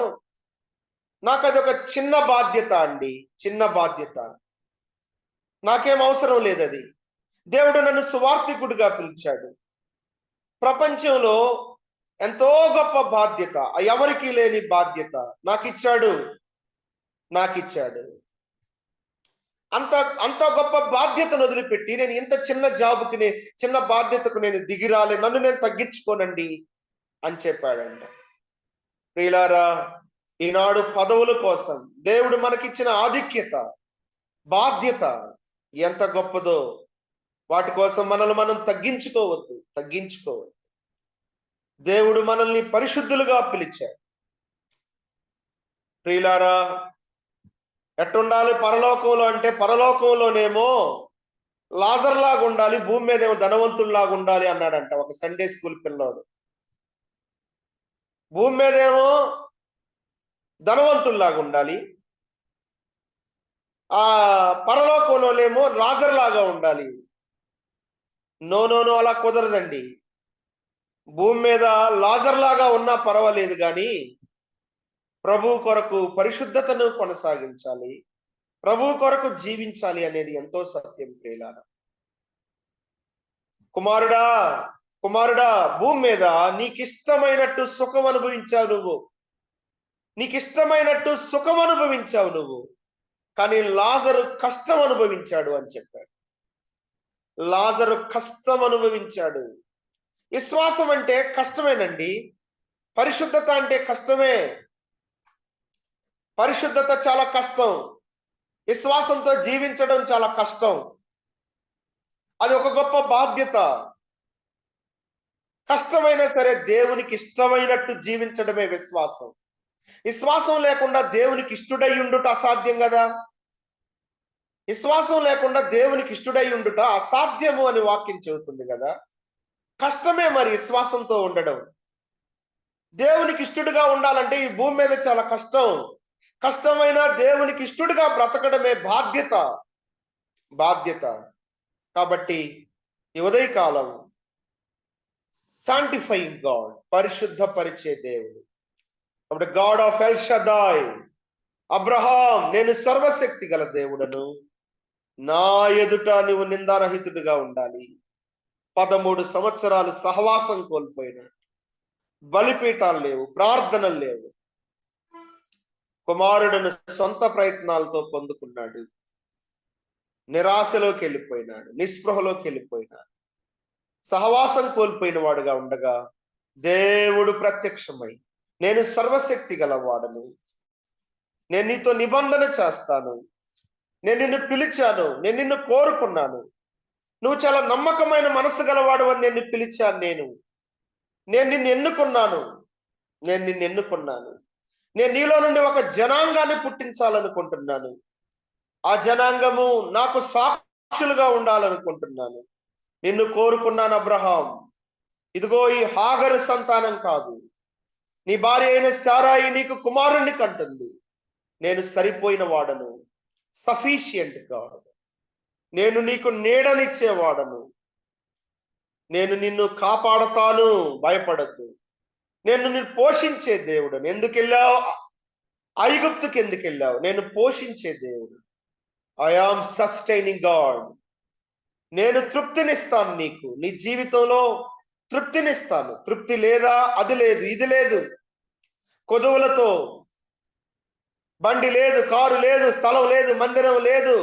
నాకు అదొక చిన్న బాధ్యత అండి, చిన్న బాధ్యత. నాకేం అవసరం లేదు అది. దేవుడు నన్ను సువార్థికుడిగా పిలిచాడు. ప్రపంచంలో ఎంతో గొప్ప బాధ్యత, ఎవరికి లేని బాధ్యత నాకిచ్చాడు. అంత గొప్ప బాధ్యతను వదిలిపెట్టి నేను ఇంత చిన్న జాబుకి, చిన్న బాధ్యతకు నేను దిగిరాలే, నన్ను నేను తగ్గించుకోనండి అని చెప్పాడంట. ప్రియులారా, ఈనాడు పదవుల కోసం దేవుడు మనకిచ్చిన ఆధిక్యత, బాధ్యత ఎంత గొప్పదో, వాటి కోసం మనల్ని మనం తగ్గించుకోవద్దు. దేవుడు మనల్ని పరిశుద్ధులుగా పిలిచాడు. ప్రియులారా, ఎట్టుండాలి పరలోకంలో అంటే, పరలోకంలోనేమో లాజర్ లాగా ఉండాలి, భూమి మీద ఏమో ధనవంతుల్లాగా ఉండాలి అన్నాడంట ఒక సండే స్కూల్ పిల్లోడు. భూమి మీదేమో ధనవంతుల్లాగా ఉండాలి, ఆ పరలోకంలోనేమో లాజర్ లాగా ఉండాలి. నో, అలా కుదరదండి. భూమి మీద లాజర్ లాగా ఉన్నా పర్వాలేదు, కానీ ప్రభు కొరకు పరిశుద్ధతను కొనసాగించాలి, ప్రభు కొరకు జీవించాలి అనేది ఎంతో సత్యం. ప్రియులారా, కుమారుడా, భూమి మీద నీకిష్టమైనట్టు సుఖం అనుభవించావు నువ్వు, కానీ లాజరు కష్టం అనుభవించాడు అని చెప్పాడు. లాజరు కష్టం అనుభవించాడు. విశ్వాసం అంటే కష్టమేనండి, పరిశుద్ధత అంటే కష్టమే. పరిశుద్ధత చాలా కష్టం, విశ్వాసంతో జీవించడం చాలా కష్టం. అది ఒక గొప్ప బాధ్యత. కష్టమైనా సరే దేవునికి ఇష్టమైనట్టు జీవించడమే విశ్వాసం. విశ్వాసం లేకుండా దేవునికి ఇష్టడై ఉండుట అసాధ్యం కదా. విశ్వాసం లేకుండా దేవునికి ఇష్టడై ఉండుట అసాధ్యము అని వాక్యం చెబుతుంది కదా. కష్టమే మరి విశ్వాసంతో ఉండడం. దేవునికి ఇష్టడుగా ఉండాలంటే ఈ భూమి మీద చాలా కష్టమైన దేవునికి ఇష్టడుగా బ్రతకడమే బాధ్యత. కాబట్టి ఈ ఉదయకాలం సాంటిఫైయింగ్ గాడ్, పరిశుద్ధపరిచే దేవుడు. కాబట్టి గాడ్ ఆఫ్ ఎల్ షదాయ్, అబ్రహాం, నేను సర్వశక్తి గల దేవుడను, నా ఎదుట నువ్వు నిందారహితుడిగా ఉండాలి. 13 సంవత్సరాలు సహవాసం కోల్పోయినాడు, బలిపీఠాలు లేవు, ప్రార్థనలు లేవు. కుమారుడును సొంత ప్రయత్నాలతో పొందుకున్నాడు. నిరాశలోకి వెళ్ళిపోయినాడు, నిస్పృహలోకి వెళ్ళిపోయినాడు, సహవాసం కోల్పోయిన వాడుగా ఉండగా దేవుడు ప్రత్యక్షమై, నేను సర్వశక్తి గలవాడను, నేను నీతో నిబంధన చేస్తాను, నేను నిన్ను పిలిచాను, నేను నిన్ను కోరుకున్నాను, నువ్వు చాలా నమ్మకమైన మనసు గలవాడు అని నిన్ను పిలిచాను, నేను నిన్ను ఎన్నుకున్నాను, నేను నీలో నుండి ఒక జనాంగాన్ని పుట్టించాలనుకుంటున్నాను. ఆ జనాంగము నాకు సాక్షులుగా ఉండాలనుకుంటున్నాను. నిన్ను కోరుకున్నాను అబ్రహాం. ఇదిగో ఈ హాగరు సంతానం కాదు, నీ భార్య అయిన శారాయి నీకు కుమారుణ్ణి కంటుంది. నేను సరిపోయిన వాడను, సఫిషియంట్ గాడ్. నేను నీకు నీడనిచ్చేవాడను, నేను నిన్ను కాపాడతాను, భయపడద్దు. నేను నిన్ను పోషించే దేవుడను. ఎందుకు వెళ్ళావు ఐగుప్తుకి? ఎందుకు వెళ్ళావు? నేను పోషించే దేవుడు. I am sustaining God. నేను తృప్తినిస్తాను నీకు, నీ జీవితంలో తృప్తినిస్తాను. తృప్తి లేదా, అది లేదు, ఇది లేదు, కొదువులతో బండి లేదు, కారు లేదు, స్థలం లేదు, మందిరం లేదు,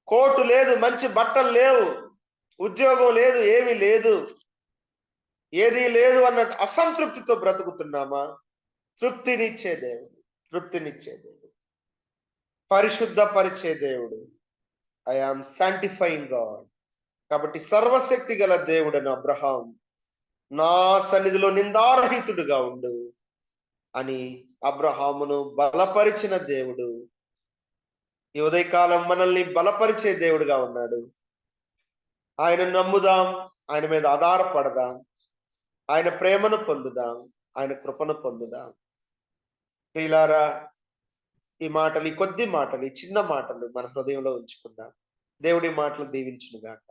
కోటు లేదు, మంచి బట్టలు లేవు, ఉద్యోగం లేదు, ఏమీ లేదు, ఏదీ లేదు అన్నట్టు అసంతృప్తితో బ్రతుకుతున్నామా? తృప్తినిచ్చే దేవుడు, పరిశుద్ధపరిచే దేవుడు. I am sanctifying God. కాబట్టి సర్వశక్తి గల దేవుడని అబ్రహాం, నా సన్నిధిలో నిందారహితుడుగా ఉండు అని అబ్రహామును బలపరిచిన దేవుడు ఈ ఉదయకాలం మనల్ని బలపరిచే దేవుడుగా ఉన్నాడు. ఆయన నమ్ముదాం, ఆయన మీద ఆధారపడదాం, ఆయన ప్రేమను పొందుదాం, ఆయన కృపను పొందుదాం. ప్రియులారా, ఈ మాటలు, ఈ కొద్ది మాటలు, ఈ చిన్న మాటలు మన హృదయంలో ఉంచుకుందాం. దేవుడి మాటలు దీవించునుగాక.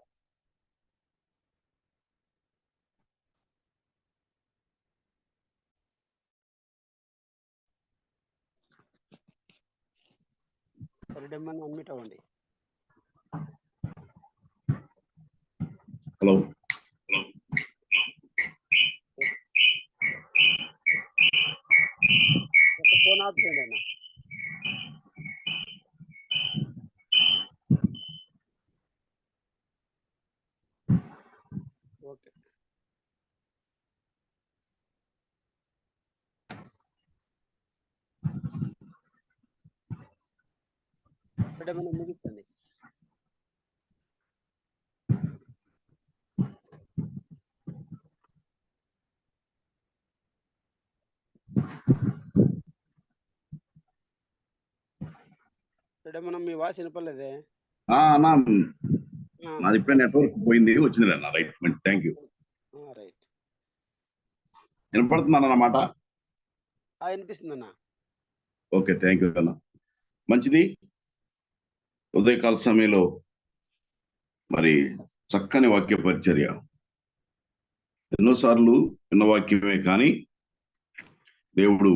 హలో, ఫోన్ ఆఫ్ చేయండి అన్న. ఓకే, మనం ముగిస్తుంది. మనం మీ వాయిస్ వినపడలేదే. అన్నా, నాది ఇప్పుడే నెట్వర్క్ పోయింది, వచ్చింది అన్న. Right, thank you. రైట్, వినపడుతున్నాను అన్నమాట. వినిపిస్తుంది అన్న. ఓకే, థ్యాంక్ యూ అన్న. మంచిది. ఉదయకాల సమయంలో మరి చక్కని వాక్య పరిచర్య. ఎన్నోసార్లు విన్న వాక్యమే కానీ దేవుడు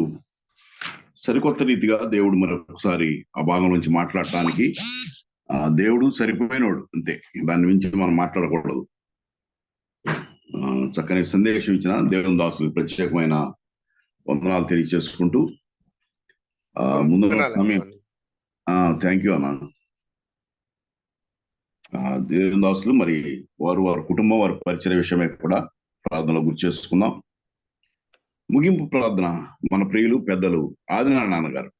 సరికొత్త రీతిగా దేవుడు మరొకసారి ఆ భాగం నుంచి మాట్లాడటానికి దేవుడు సరిపోయినోడు, అంతే, దాని మించి మనం మాట్లాడకూడదు. చక్కని సందేశం ఇచ్చిన దేవుని దాసులు ప్రత్యేకమైన వందనాలు తెలియజేసుకుంటూ ముందు సమయం థ్యాంక్ యూ అన్న. దేవుని దాసులు మరి వారి కుటుంబం, వారి పరిచయ విషయమే కూడా ప్రార్థనలో గుర్తు చేసుకుందాం. ముగింపు ప్రార్థన మన ప్రియులు పెద్దలు ఆదినారాయణ నాన్నగారు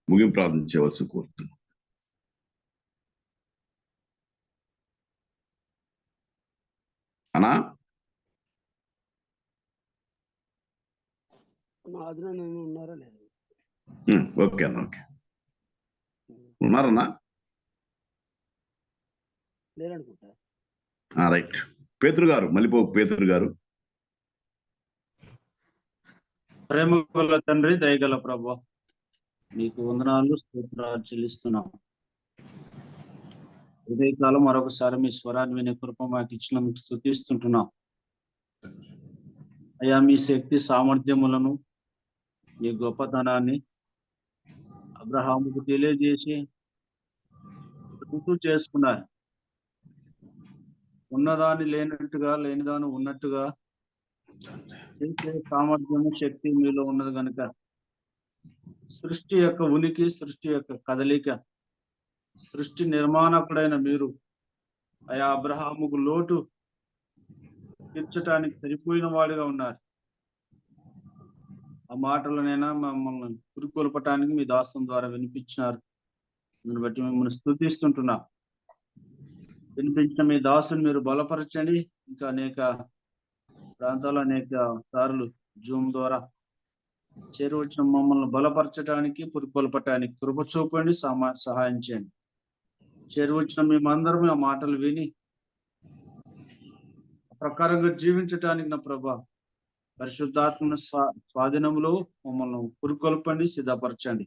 ముగింపు ప్రార్థన చేయవలసి కోరుతున్నాం. అనా ఉన్నారా లేదు? ఓకే అన్న, ఓకే. ఉన్నారన్నా? లేరనుకుంటా. రైట్. పేతురు గారు, మల్లిపోపు పేతురు గారు. ప్రేమ గల తండ్రి, దయగల ప్రభు, మీకు వందనాలు, స్తోత్రాలు చెల్లిస్తున్నాం. ఉదయకాలం మరొకసారి మీ స్వరాన్ని వినే కృప మాకు ఇచ్చినందుకు స్తుతిస్తుంటున్నాం. అయ్యా, మీ శక్తి సామర్థ్యములను, మీ గొప్పతనాన్ని అబ్రహాముకు తెలియజేసి రుజువు చేసుకున్నారు. ఉన్నదాన్ని లేనట్టుగా, లేనిదాన్ని ఉన్నట్టుగా చేసే సామర్థ్యము, శక్తి మీలో ఉన్నది కనుక సృష్టి యొక్క ఉనికి, సృష్టి యొక్క కదలిక, సృష్టి నిర్మాణకుడైన మీరు అయా అబ్రహాముకు లోటు తీర్చడానికి సరిపోయిన వాడిగా ఉన్నారు. ఆ మాటలనైనా మమ్మల్ని పురికొల్పటానికి మీ దాసం ద్వారా వినిపించినారు. దాన్ని బట్టి మిమ్మల్ని స్తుతిస్తుంటున్నా. వినిపించిన మీ దాసుని మీరు బలపరచండి. ఇంకా అనేక ప్రాంతాలు, అనేక సార్లు జూమ్ ద్వారా చేరువచ్చిన మమ్మల్ని బలపరచడానికి, పురికొల్పటానికి కృప చూపండి, సహాయం చేయండి. చేరువచ్చిన మేమందరం ఆ మాటలు విని ప్రకారంగా జీవించటానికి నా ప్రభా పరిశుద్ధాత్మ స్వాధీనంలో మమ్మల్ని పురికొల్పండి, సిద్ధపరచండి.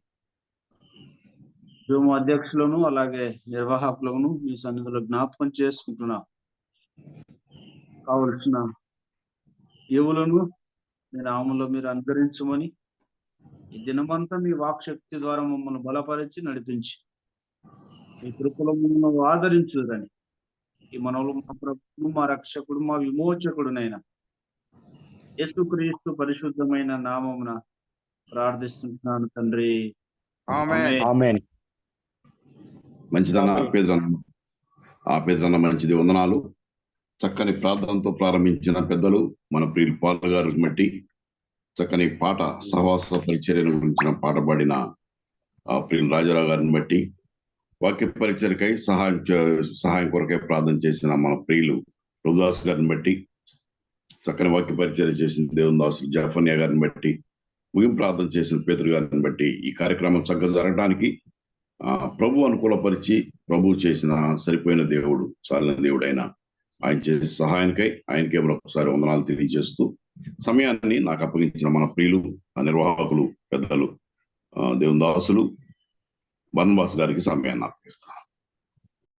జూమ్ అధ్యక్షులను అలాగే నిర్వాహకులను మీ సన్నిధిలో జ్ఞాపకం చేసుకుంటున్నా. కావలసిన ఈవులను మీ నామంలో మీరు అనుగ్రహించమని, ఈ దినమంతా మీ వాక్శక్తి ద్వారా మమ్మల్ని బలపరిచి నడిపించి మీ కృపలో మమ్మల్ని ఆదరించుదని ఈ మనవులు మా ప్రభువు, మా రక్షకుడు, మా విమోచకుడునైనా యేసుక్రీస్తు పరిశుద్ధమైన నామమున ప్రార్థిస్తున్నాను తండ్రి. ఆమేన్. మంచిదన్న పేదరన్న మంచిది. వందనాలు. చక్కని ప్రార్థనతో ప్రారంభించిన పెద్దలు మన ప్రియులు పాల్ గారికి బట్టి, చక్కని పాట సహవాస పరిచర్యను గురించిన పాట పాడిన ప్రియులు రాజారావు గారిని బట్టి, వాక్య పరిచర్యకై సహాయం కొరకై ప్రార్థన చేసిన మన ప్రియులు ప్రభుదాస్ గారిని బట్టి, చక్కని వాక్య పరిచర్య చేసిన దేవుని దాసు జఫన్యా గారిని బట్టి, ముగింపు ప్రార్థన చేసిన పేతురు గారిని బట్టి ఈ కార్యక్రమం చక్కగా జరగడానికి ప్రభు అనుకూలపరిచి, ప్రభు చేసిన సరిపోయిన దేవుడు, చాలిన దేవుడైన ఆయన చేసే సహాయానికై ఆయనకే మరొకసారి వందనాలు తెలియజేస్తూ, సమయాన్ని నాకు అప్పగించిన మన ప్రియులు, నిర్వాహకులు, పెద్దలు, దేవుని దాసులు బర్నబాస్ గారికి సమయాన్ని అప్పగిస్తాను.